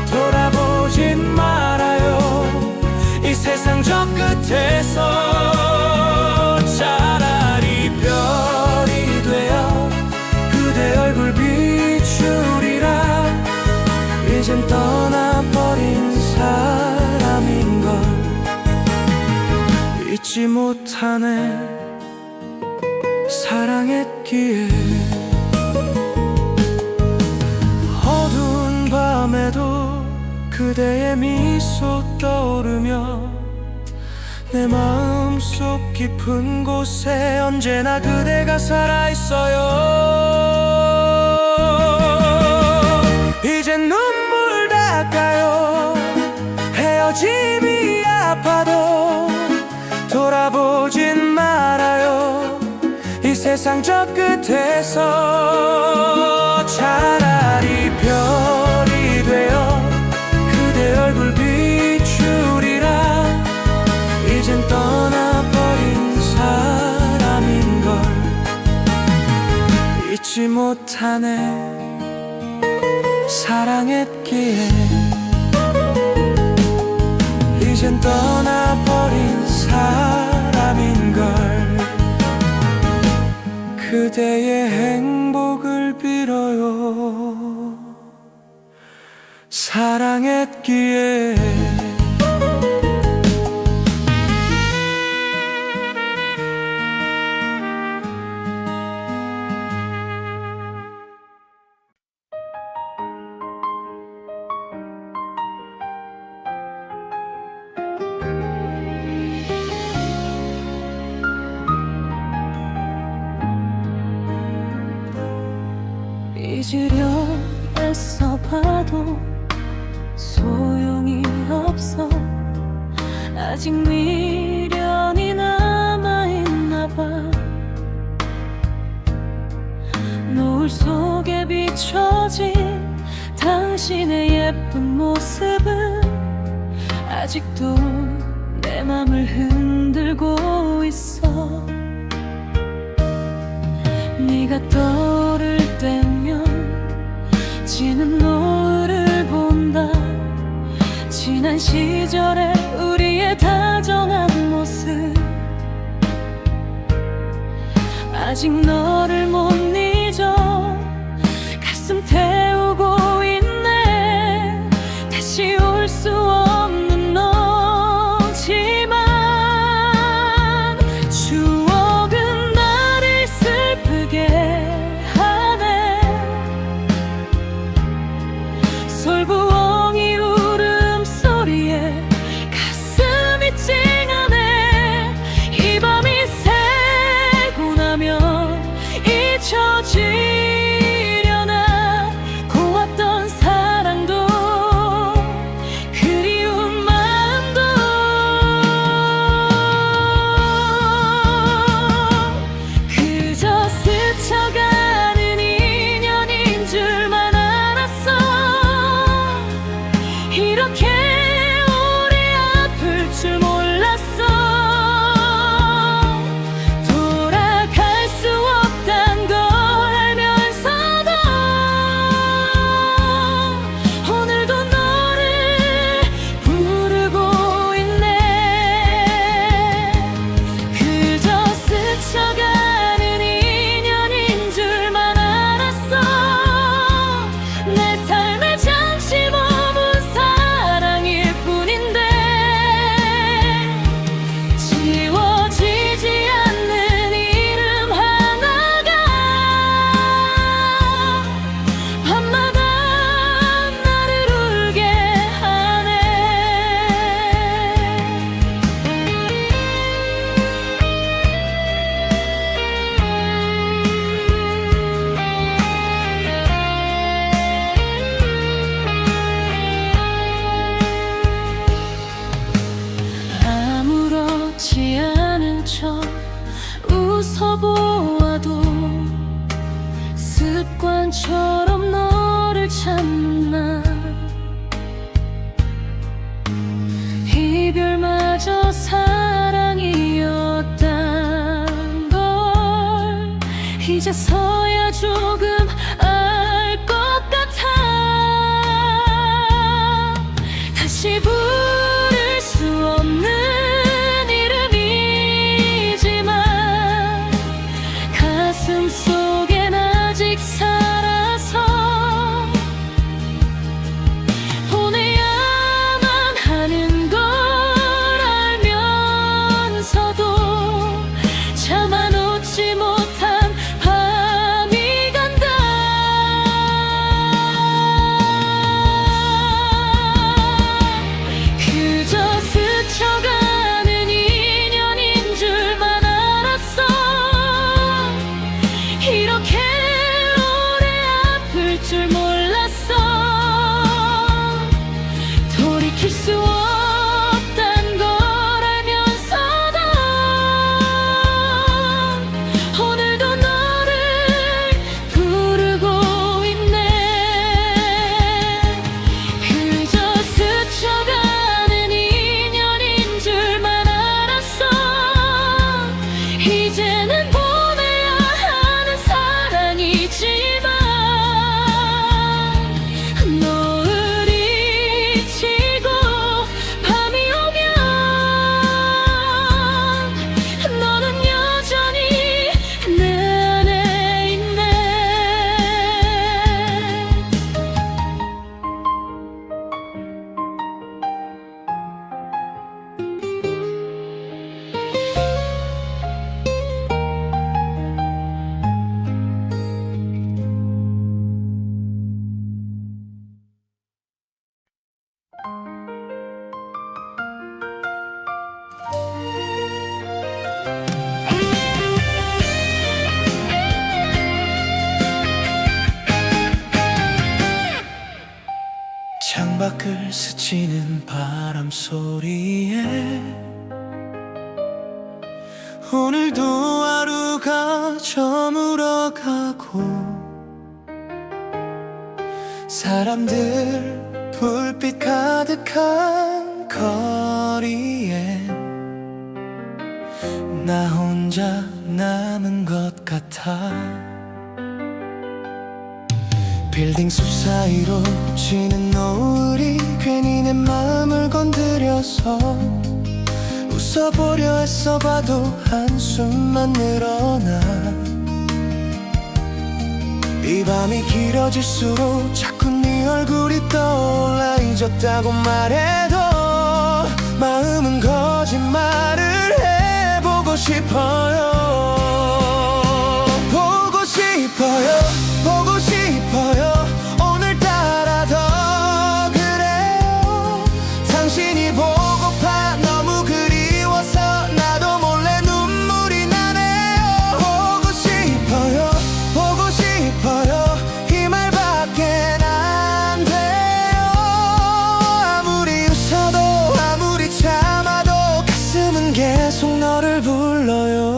돌아보진 말아요. 이 세상 저 끝에서 차라리 별이 되어 그대 얼굴 비추리라. 이젠 떠나버린 사람인걸 잊지 못하네. 사랑했기에 어두운 밤에도 그대의 미소 떠오르며 내 마음속 깊은 곳에 언제나 그대가 살아있어요. 이젠 눈물 닦아요. 헤어짐이 아파도 돌아보진 말아요. 이 세상 저 끝에서 차라리 별이 되어 그대 얼굴 비추리라. 이젠 떠나버린 사람인걸 잊지 못하네. 사랑했기에 이젠 떠나버린 사람인걸. 그대의 행복을 빌어요. 사랑했기에. 잊으려 애써봐도 소용이 없어. 아직 미련이 남아있나봐. 노을 속에 비춰진 당신의 예쁜 모습은 아직도 내 맘을 흔들고 있어. 네가 떠오를 때면 지는 노을을 본다. 지난 시절의 우리의 다정한 모습, 아직 너를 못 잊어. 가슴 태우고 있네. 다시 올 수 없는 너지만 추억은 나를 슬프게 하네. 솔부엉이 울음소리에 가슴이 찡하네. 이 밤이 새고 나면 잊혀지려나. 고왔던 사랑도 그리운 마음도 그저 스쳐가는 인연인 줄만 알았어. 이렇게 오래 아플 줄 몰랐어. 돌아갈 수 없단 걸 알면서도 오늘도 너를 부르고 있네. 그저 스쳐가는 인연인 줄만 알았어. 내 삶에 잠시 머문 사랑일 뿐인데 지워지지 않는 이름 하나가 밤마다 나를 울게 하네. 아무렇지 않은 척 웃어보아도 습관처럼 너를 찾는 나. 이별마저 사랑이었단 걸 이제서야 조금 알 것 같아. 다시 부를 수 없는 이름이지만 가슴 속엔 아직 살아서 보내야만 하는 걸 알면서도 참아놓지 못한 밤이 간다. 창밖을 스치는 바람 소리에 오늘도 하루가 저물어가고 사람들 불빛 가득한 거리에 나 혼자 남은 것 같아. 빌딩 숲 사이로 지는 노을이 괜히 내 마음을 건드려서 웃어보려 애써 봐도 한숨만 늘어나. 이 밤이 길어질수록 자꾸 네 얼굴이 떠올라. 잊었다고 말해도 마음은 거짓말을 해보고 싶어요. 보고 싶어요. 보고 싶어요. 오늘따라 더 그래요. 당신이 보고파 너무 그리워서 나도 몰래 눈물이 나네요. 보고 싶어요. 보고 싶어요. 이 말밖엔 안 돼요. 아무리 웃어도 아무리 참아도 가슴은 계속 너를 불러요.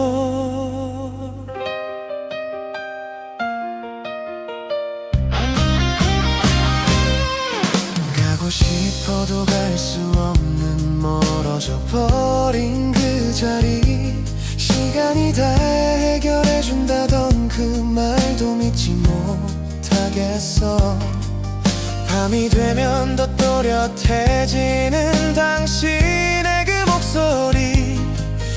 가고 싶어도 갈 수 없는 멀어져 버린 그 자리. 시간이 다 해결해준다던 그 말도 믿지 못하겠어. 밤이 되면 더 또렷해지는 당신의 그 목소리.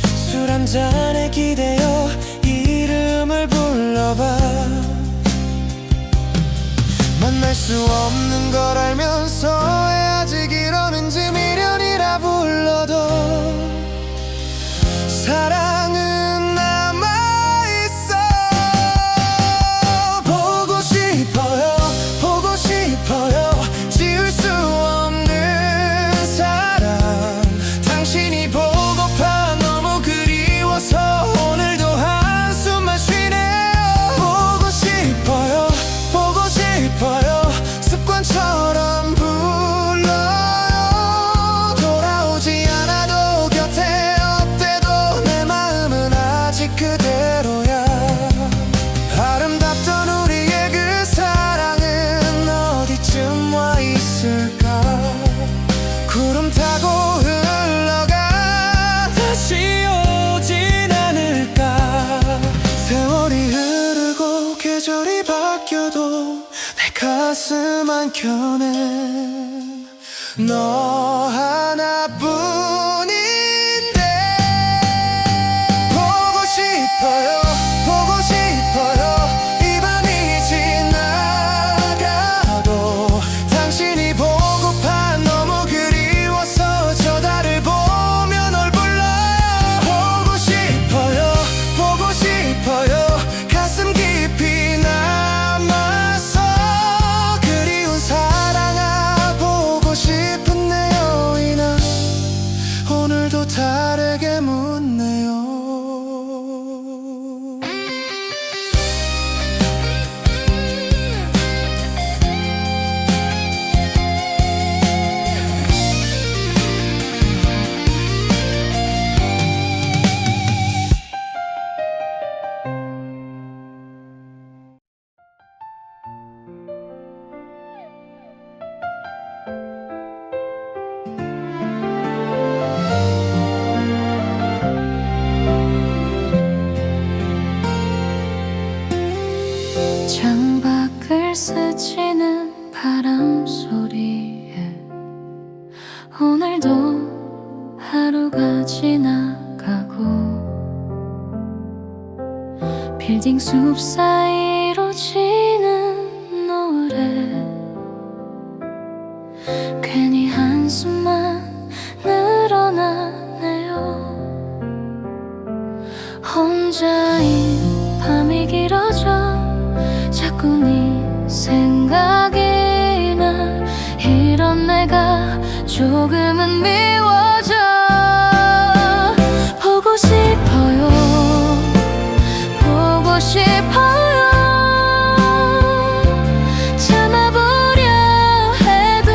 술 한 잔에 기대어 이름을 불러봐. 만날 수 없는 걸 알면서 왜 아직 이러는지 미련이라 불러도 사랑은 남아있어. 보고 싶어요. 보고 싶어요. 지울 수 없는 사랑. 당신이 보고파 너무 그리워서 오늘도 한숨만 쉬네요. 보고 싶어요. 보고 싶어요. 습관처럼 불러요. 돌아오지 않아도 곁에 없대도 내 마음은 아직 그대로야. 아름답던 우리의 그 사랑은 어디쯤 와 있을까. 구름 타고 흘러가 다시 오진 않을까. 세월이 흐르고 계절이 바뀌어도 내 가슴 한켠엔 너 하나뿐인데. 보고 싶어요. 보고 싶어요. 이 밤이 지나가도 당신이 보고파 너무 그리워서 저 달을 보며 널 불러요. 보고 싶어요. 보고 싶어요. 가슴 깊이 남아서 그리운 사랑아 보고 싶은 내 여인아 오늘도 다르게 묻네요. 창밖을 스치는 바람 소리에 오늘도 하루가 지나가고 빌딩 숲 사이로 지는 노을에 괜히 한숨만 늘어나네요. 혼자인 밤이 길어져 자꾸 네 생각이 나. 이런 내가 조금은 미워져. 보고 싶어요. 보고 싶어요. 참아보려 해도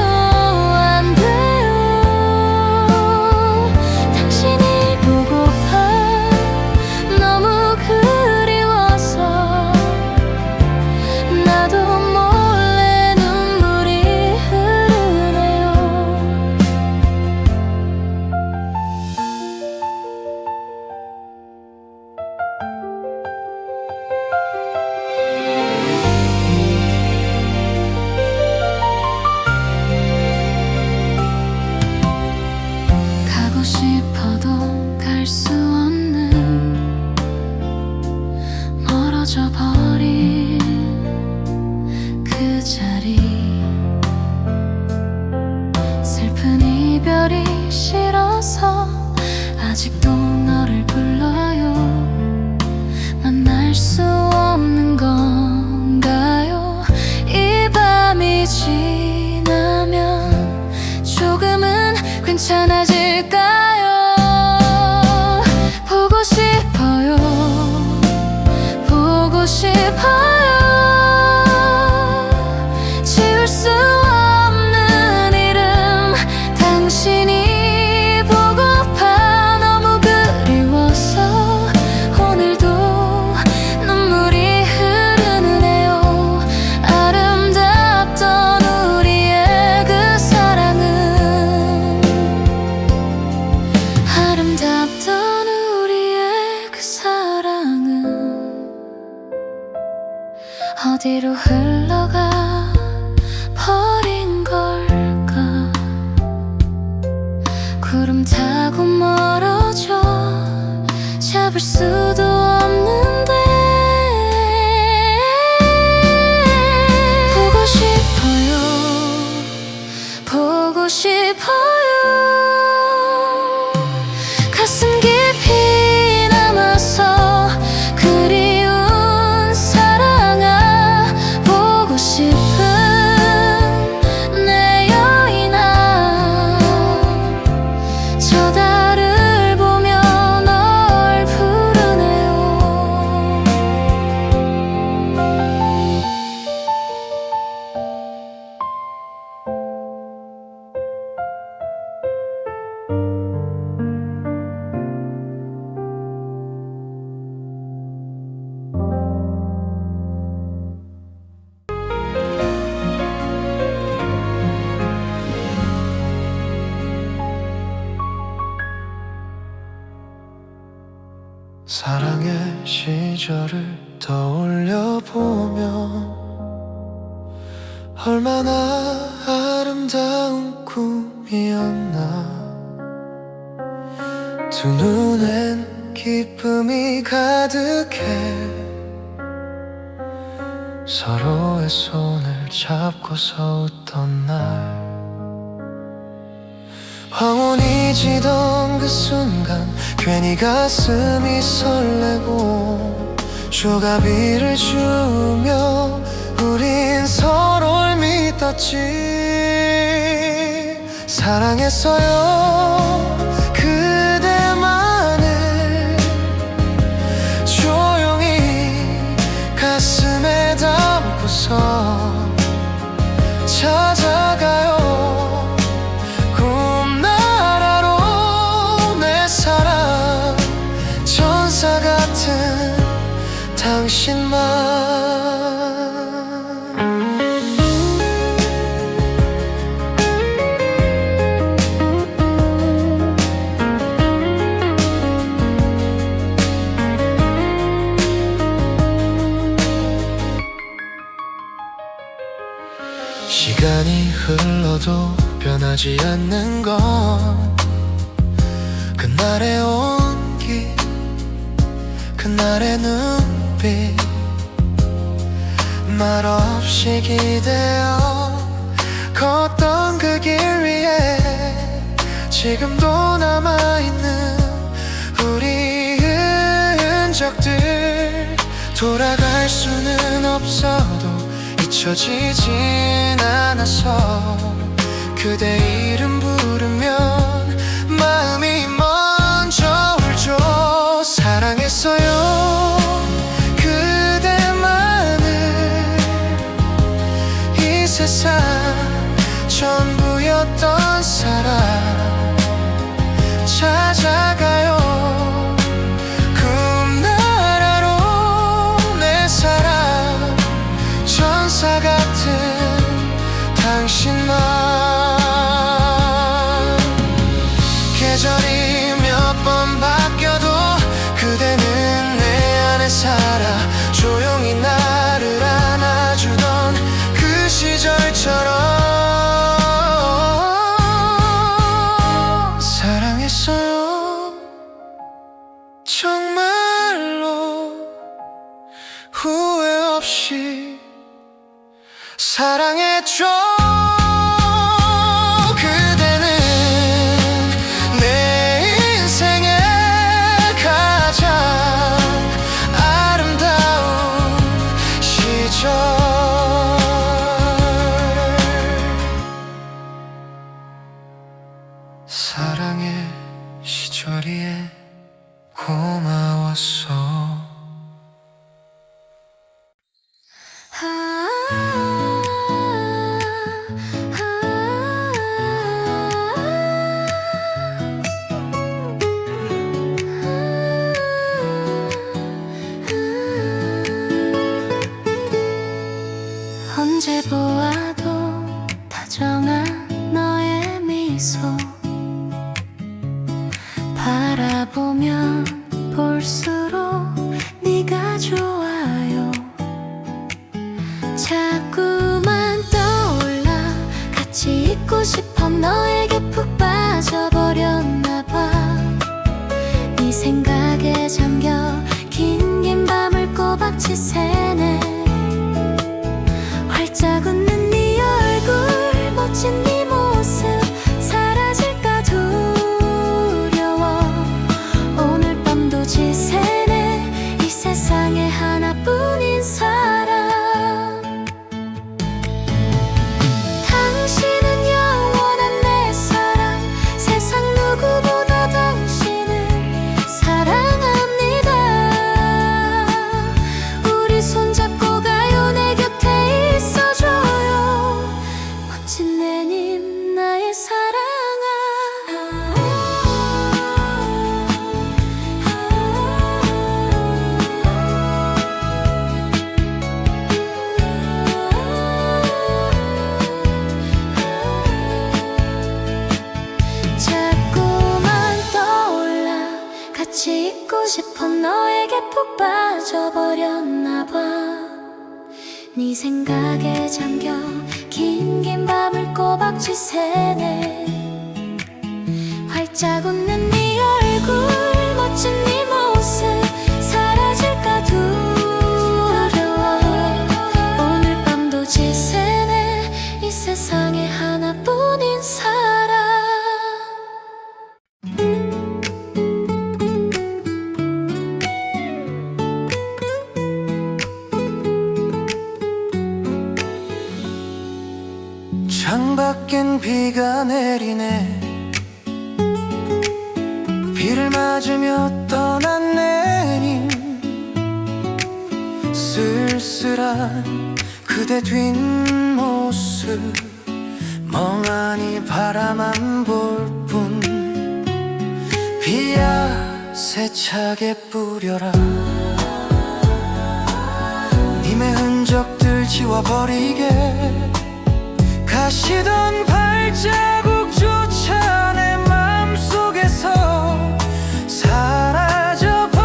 싫어서 아직도 너를 불러요. 만날 수 없는 건가요? 이 밤이 지나면 조금은 괜찮아질까요? 보고 싶어요. 보고 싶어요. 지울 수 없는 이름 당신이 보고파. 너무 그리워서 오늘도 눈물이 흐르네요. 아름답던 우리의 그 사랑은 아름답던 우리의 그 사랑은 어디로 흘러가 버린 걸까? 구름 타고 멀어져 잡을 수도 없는데 보고 싶어요. 보고 싶어요. 가슴 깊이 남아서 그리운 사랑아. 보고 싶은 내 여인아. 저 달을 보며 널 부르네요. 사랑의 시절을 떠올려보면 얼마나 아름다운 꿈이었나. 두 눈엔 기쁨이 가득해 서로의 손을 잡고서 웃던 날. 황혼이 지던 그 순간 괜히 가슴이 설레고 휴가비를 주며 우린 서로를 믿었지. 사랑했어요 그대만을 조용히 가슴에 담고서 찾아가요. 당신만. 시간이 흘러도 변하지 않는 건 그날의 온기, 그날의 눈빛. 말없이 기대어 걷던 그 길 위에 지금도 남아있는 우리 흔적들. 돌아갈 수는 없어도 잊혀지진 않아서 그대 이름 부르면 마음이 먼저 울죠. 사랑했어요 세상 전부였던 사람 찾아가요. 꿈나라로 내 사랑 천사 같은 당신만. 계절이 몇 번 바뀌어도 그대는 내 안에 살아. 조용히 나를 안아주던 그 시절처럼 사랑했어요 정말로 후회 없이 사랑했죠. 그대는 미소 바라보면 볼수록 네가 좋아요. 자꾸만 떠올라 같이 있고 싶어. 너에게 푹 빠져버렸나 봐. 네 생각에 잠겨 긴 밤을 꼬박지 새네. 활짝 웃는 네 얼굴, 멋진 네 모습 사라질까 두려워. 오늘 밤도 지새네. 이 세상에 하나뿐인 사람. 당신은 영원한 내 사랑. 세상 누구보다 당신을 사랑합니다. 우리 손잡고 가요. 내 곁에 있어줘요. 멋진 내님 나의 사랑아. 자꾸만 떠올라 같이 있고 싶어. 너에게 푹 빠져버렸나 봐. 네 생각에 잠겨 긴 밤을 꼬박지 새네. 활짝 웃는 네 얼굴, 멋진 네 모습 사라질까 두려워. 오늘 밤도 지새네. 이 세상에 하나뿐인 사람. 창밖엔 비가 내리네. 비를 맞으며 떠난 내님. 쓸쓸한 그대 뒷모습 멍하니 바라만 볼 뿐. 비야 세차게 뿌려라. 님의 흔적들 지워버리게. 가시던 발자국조차 내 맘속에서 사라져버리게.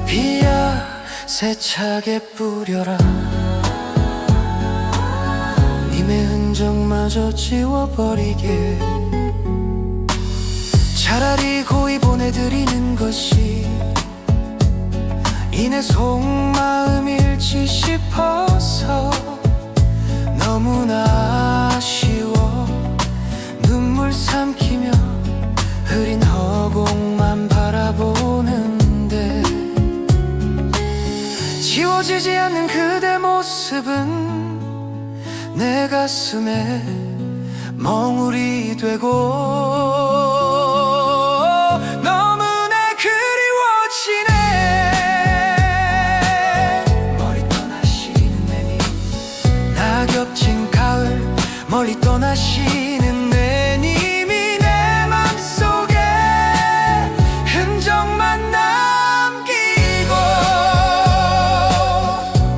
비야 세차게 뿌려라. 님의 흔적마저 지워버리게. 차라리 고이 보내드리는 것이 이내 속마음 잃지 싶어서. 너무나 아쉬워 눈물 삼키며 흐린 허공만 바라보는데. 지워지지 않는 그대 모습은 내 가슴에 멍울이 되고 너무나 그리워지네. 머리 떠나시는 내님. 낙엽진 가을 멀리 떠나시는 내님이 내 맘속에 흔적만 남기고.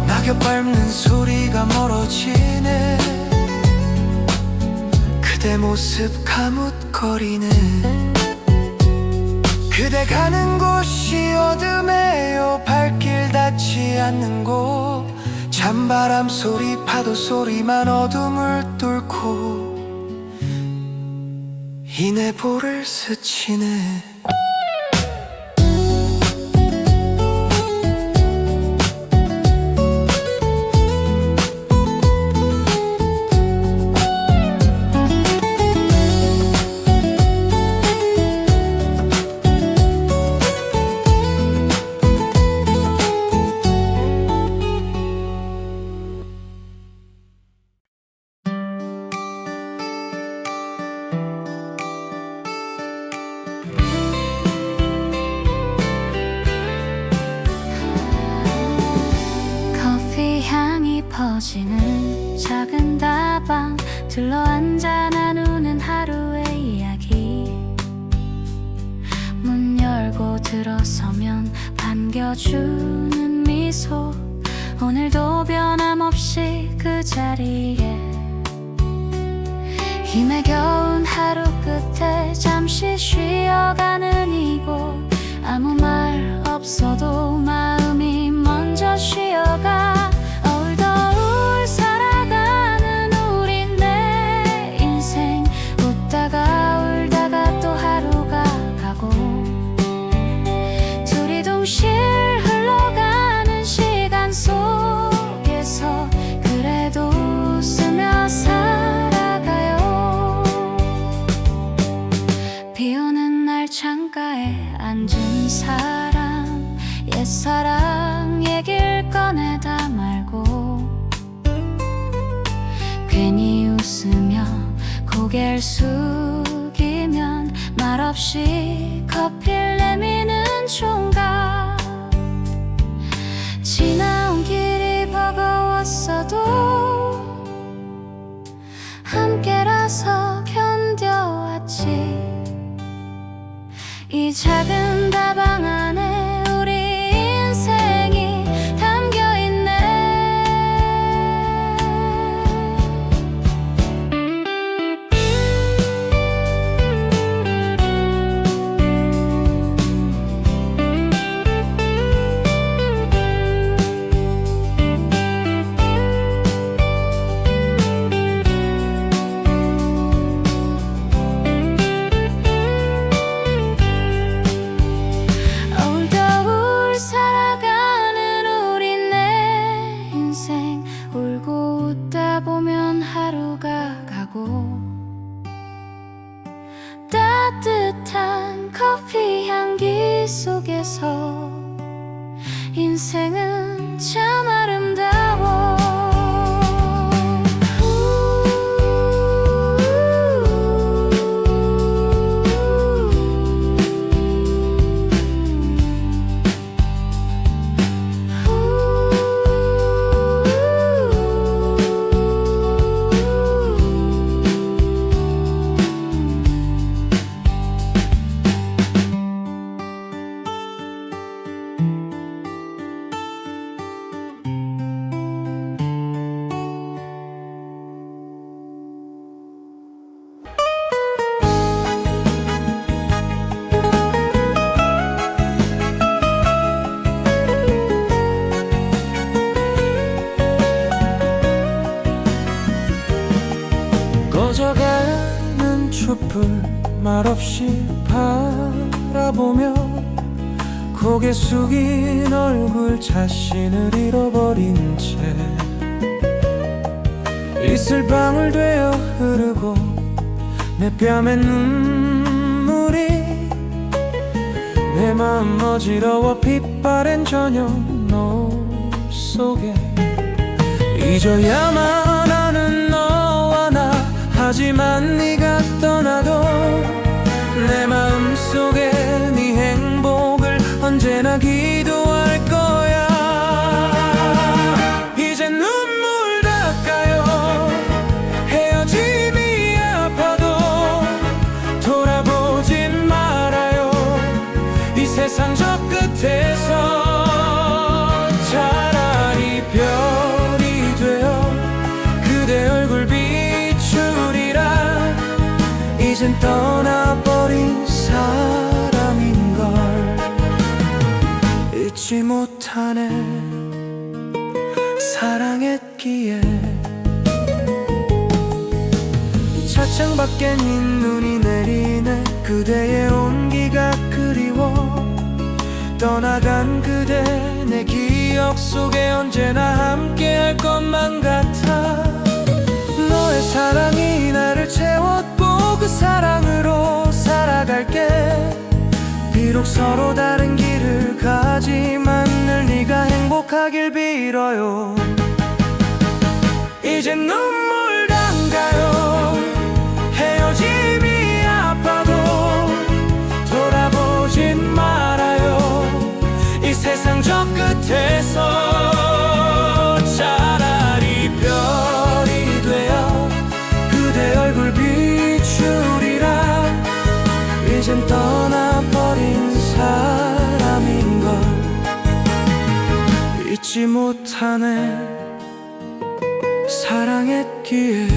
낙엽 밟는 소리가 멀어지네. 그대 모습 가뭇거리네. 그대 가는 곳이 어둠에요. 발길 닿지 않는 곳. 찬바람 소리 파도 소리만 어둠을 뚫고 이내 볼을 스치네. 퍼지는 작은 다방 둘러앉아 나누는 하루의 이야기. 문 열고 들어서면 반겨주는 미소. 오늘도 변함없이 그 자리에 힘에 겨운 하루 끝에 잠시 쉬어가는 이곳, 아무 말 없어도 마음이 먼저 쉬어가. 어울더울 살아가는 우리 내 인생, 웃다가 울다가 또 하루가 가고, 둘이 동시에 흘러가는 시간 속에서 그래도 웃으며 살아가요. 비오는 날 창가에 앉은 사람, 옛사랑 얘길 꺼내다 말고, 괜히 웃으며 고개를 숙이면 말없이 커피를 내미는 총각. 지나온 길이 버거웠어도 함께라서 견뎌왔지. 이 작은 다방 안에 우리 인생이 담겨있네. 어울더울 살아가는 우리 내 인생, 울고 웃다 보면 하루가 가고, 따뜻한 커피 향기 속에서 인생은 참 아름다워. 꺼져가는 촛불 말없이 바라보며 고개 숙인 얼굴, 자신을 잃어버린 채 이슬방울 되어 흐르고 내 뺨에 눈물이, 내 마음 어지러워 빛바랜 저녁 노을 속에 잊어야만 하는 너와 나. 하지만 네가 떠나도 내 마음속에 네 행복을 언제나 기도할 거야. 이제 눈물 닦아요. 헤어짐이 아파도 돌아보진 말아요. 이 세상 저 끝에서 차라리 별이 되어 그대 얼굴 비추리라. 이젠 떠나버린 사람인걸 잊지 못하네. 사랑했기에 차창 밖엔 흰 눈이 내리네. 그대의 온기가 그리워. 떠나간 그대 내 기억 속에 언제나 함께할 것만 같아. 너의 사랑이 나를 채웠고 그 사랑으로 살아갈게. 비록 서로 다른 길을 가지만 늘 네가 행복하길 빌어요. 이제 눈물 담가요. 헤어짐이 아파도 돌아보진 말아요. 이 세상 저 끝에서 차라리 별이 되어 그대 얼굴 비추리라. 이젠 떠나버린 사람인걸 잊지 못하네. 사랑했기에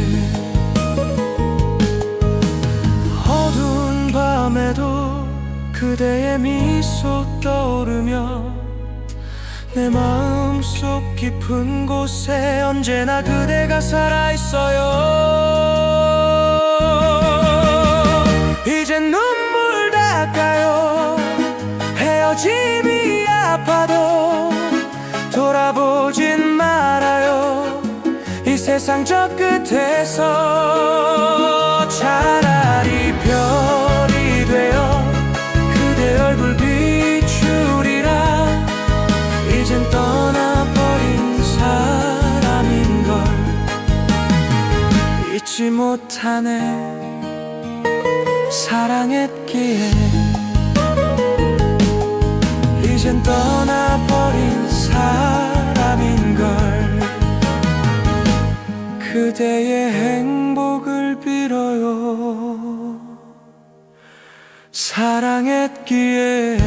그대의 미소 떠오르며 내 마음속 깊은 곳에 언제나 그대가 살아있어요. 이젠 눈물 닦아요. 헤어짐이 아파도 돌아보진 말아요. 이 세상 저 끝에서 차라리 별이 되어 그대 얼굴 비추리라. 이젠 떠나버린 사람인걸 잊지 못하네. 사랑했기에 이젠 떠나버린 사람인걸. 그대의 행복을 빌어요. 사랑했기에.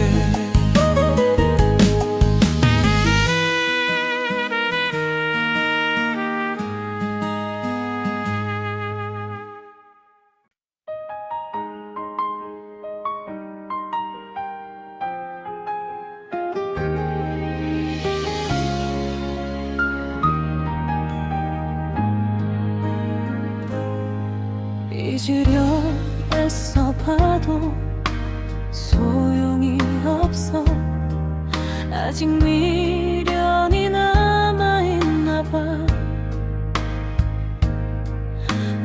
잊으려 애써 봐도 소용이 없어. 아직 미련이 남아있나 봐.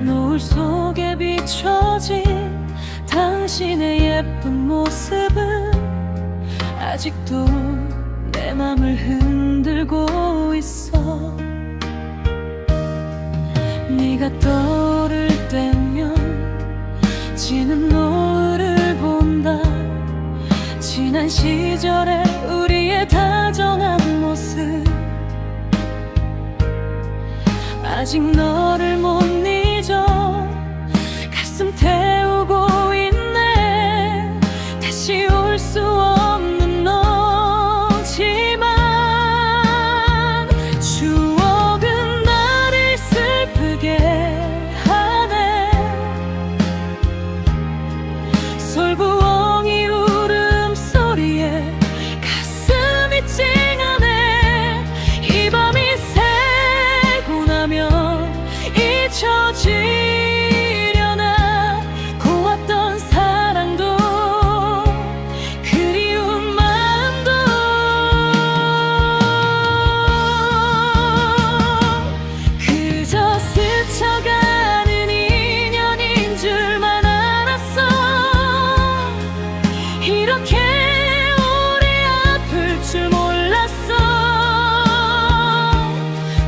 노을 속에 비춰진 당신의 예쁜 모습은 아직도 내 맘을 흔들고 있어. 네가 떠오를 때면 지는 노을을 본다. 지난 시절의 우리의 다정한 모습 아직 너를 못 잊어. 가슴 태우고 있네. 다시 올 수 없는 너지만 추억은 나를 슬프게 하네. 솔부엉이 울음소리에 가슴이 찡하네. 이 밤이 새고 나면 잊혀지려나. 고왔던 사랑도 그리운 마음도 그저 스쳐가는 인연인 줄만 알았어. 이렇게 오래 아플 줄 몰랐어.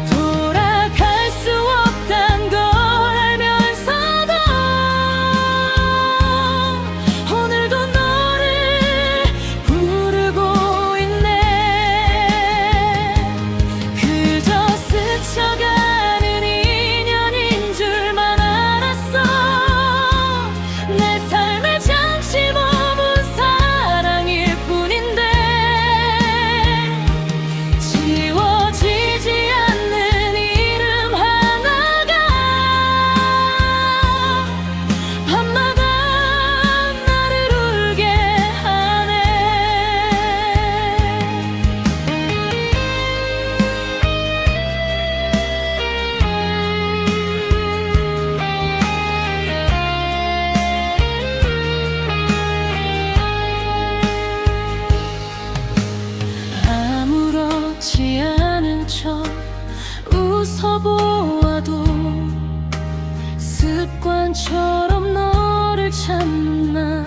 돌아갈 수 없단 걸 알면서도 오늘도 너를 부르고 있네. 그저 스쳐가는 인연인 줄만 알았어. 내 삶에 잠시 머문 사랑일 뿐인데 지워지지 않는 이름 하나가 밤마다 나를 울게 하네. 아무렇지 않은 척 웃어보아도 습관처럼 너를 찾는 나.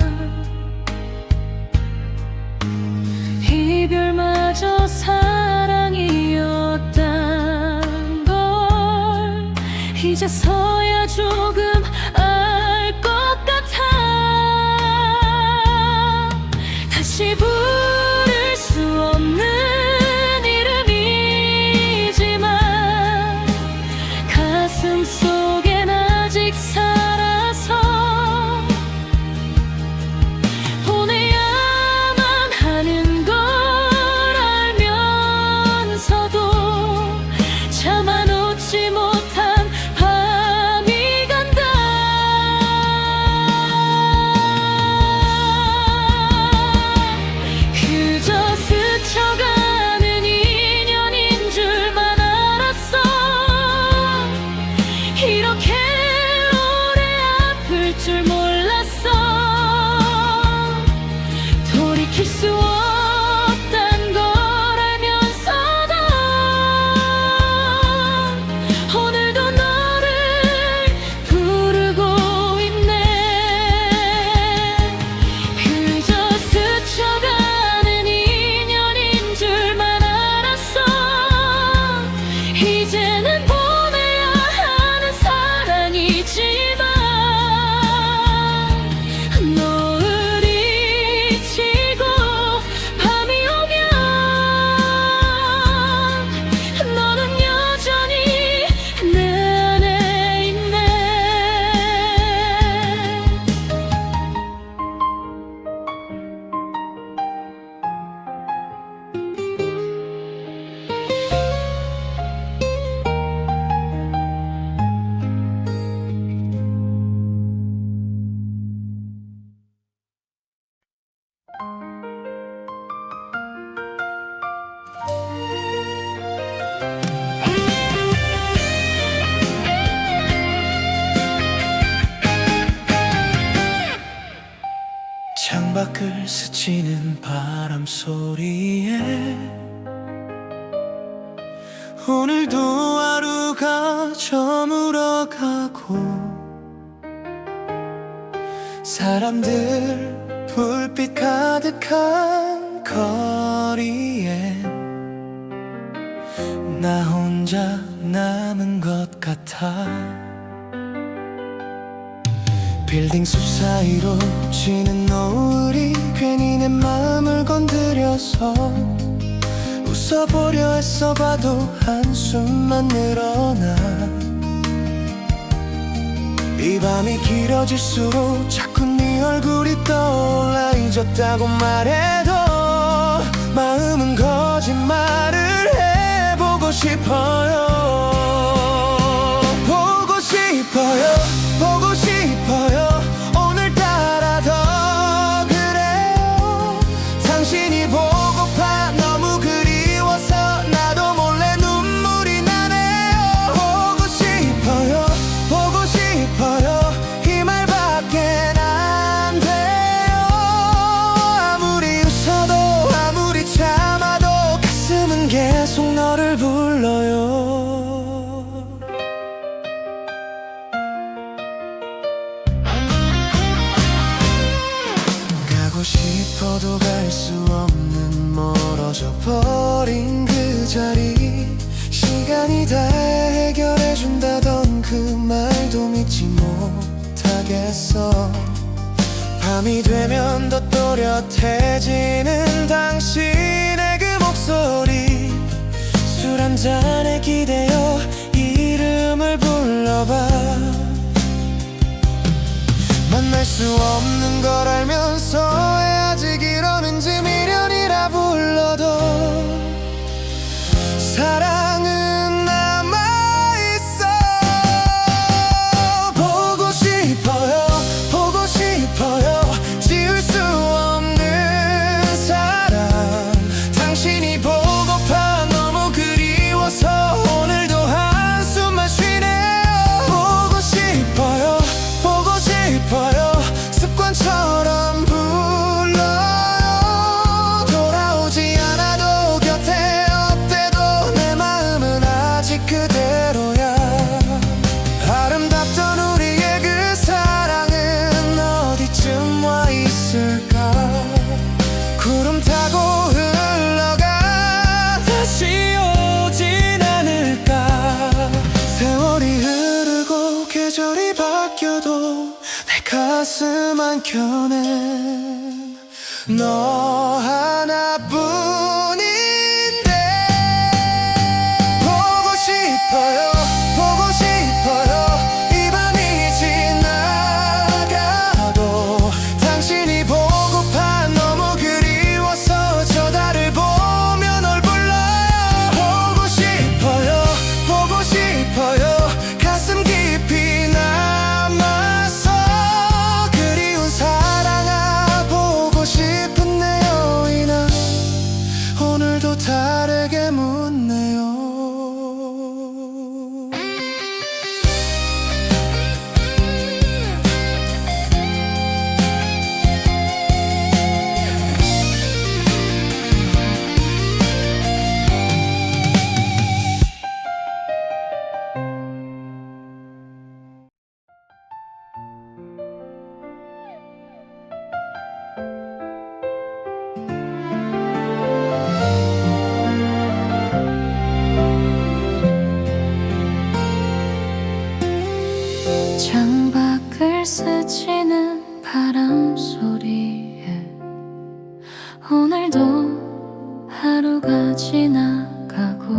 이별마저 사랑이었단 걸 이제서야 조금 알 것 같아. 다시 부를 수 없는 이름이지만 가슴 속엔 아직 살아서 보내야만 하는 걸 알면서도 참아놓지 못한 밤이 간다. 창밖을 스치는 바람 소리에 오늘도 하루가 저물어가고 사람들 불빛 가득한 거리엔 나 혼자 남은 것 같아. 빌딩 숲 사이로 지는 노을이 괜히 내 마음을 건드려서 웃어보려 애써 봐도 한숨만 늘어나. 이 밤이 길어질수록 자꾸 네 얼굴이 떠올라. 잊었다고 말해도 마음은 거짓말을 해보고 싶어요. 보고 싶어요. 보고 싶어요. 오늘따라 더 그래요. 당신이 보고파 너무 그리워서 나도 몰래 눈물이 나네요. 보고 싶어요. 보고 싶어요. 이 말밖엔 안 돼요. 아무리 웃어도 아무리 참아도 가슴은 계속 너를 불러요. 가고 싶어도 갈 수 없는 멀어져 버린 그 자리. 시간이 다 해결해준다던 그 말도 믿지 못하겠어. 밤이 되면 더 또렷해지는 당신의 그 목소리. 술 한 잔에 기대어 이름을 불러봐. 만날 수 없는 걸 알면서 왜 아직 이러는지 미련이라 불러도 사랑은 남아있어. 보고 싶어요. 보고 싶어요. 지울 수 없는 사랑. 당신이 보고파 너무 그리워서 오늘도 한숨만 쉬네요. 보고 싶어요. 보고 싶어요. 습관처럼 불러요. 돌아오지 않아도 곁에 없대도 내 마음은 아직 그대로야. 아름답던 우리의 그 사랑은 어디쯤 와 있을까. 구름 타고 흘러가 다시 오진 않을까. 세월이 흐르고 계절이 바뀌어도 내 가슴 한켠엔 너 하나뿐인데. 보고 싶어요. 보고 싶어요. 이 밤이 지나가도 당신이 보고파 너무 그리워서 저 달을 보며 널 불러요. 보고 싶어요. 보고 싶어요. 가슴 깊이 남아서 그리운 사랑아 보고 싶은 내 여인아 오늘도 다르게 묻네요. 창밖을 스치는 바람 소리에 오늘도 하루가 지나가고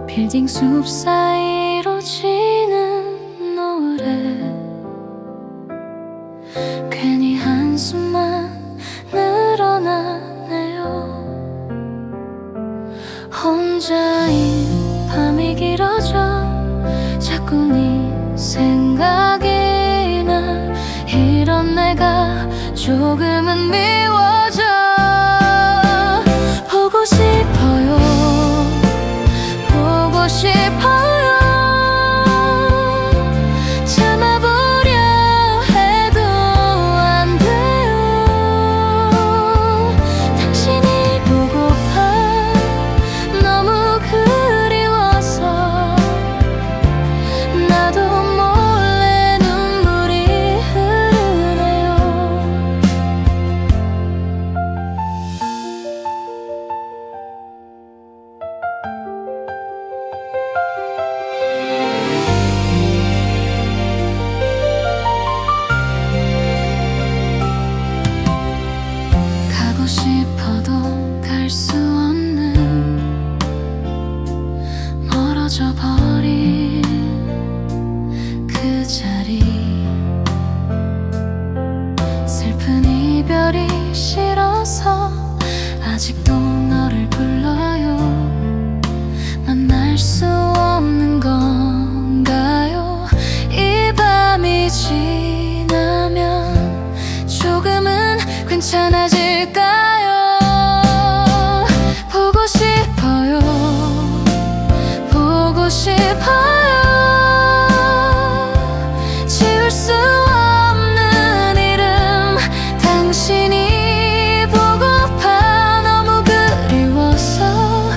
빌딩 숲 사이로 지는 노을에 괜히 한숨만 늘어나네요. 혼자인 밤이 길어져 자꾸 네 생각이 나. 이런 내가 조금은 미워져. 보고 싶어요. 보고 싶어요. 참아보려 해도 꺼져버린 그 자리 슬픈 이별이 싫어서 아직도 너를 불러요. 만날 수 없는 건가요? 이 밤이 지나면 조금은 괜찮아질까요? 보고 싶어요. 보고 싶어요. 지울 수 없는 이름 당신이 보고파. 너무 그리워서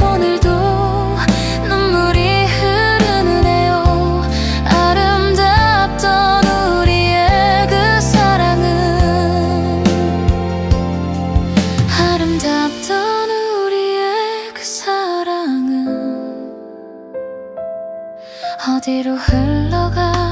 오늘도 눈물이 흐르네요. 아름답던 우리의 그 사랑은 아름답던 우리의 그 사랑은 어디로 흘러가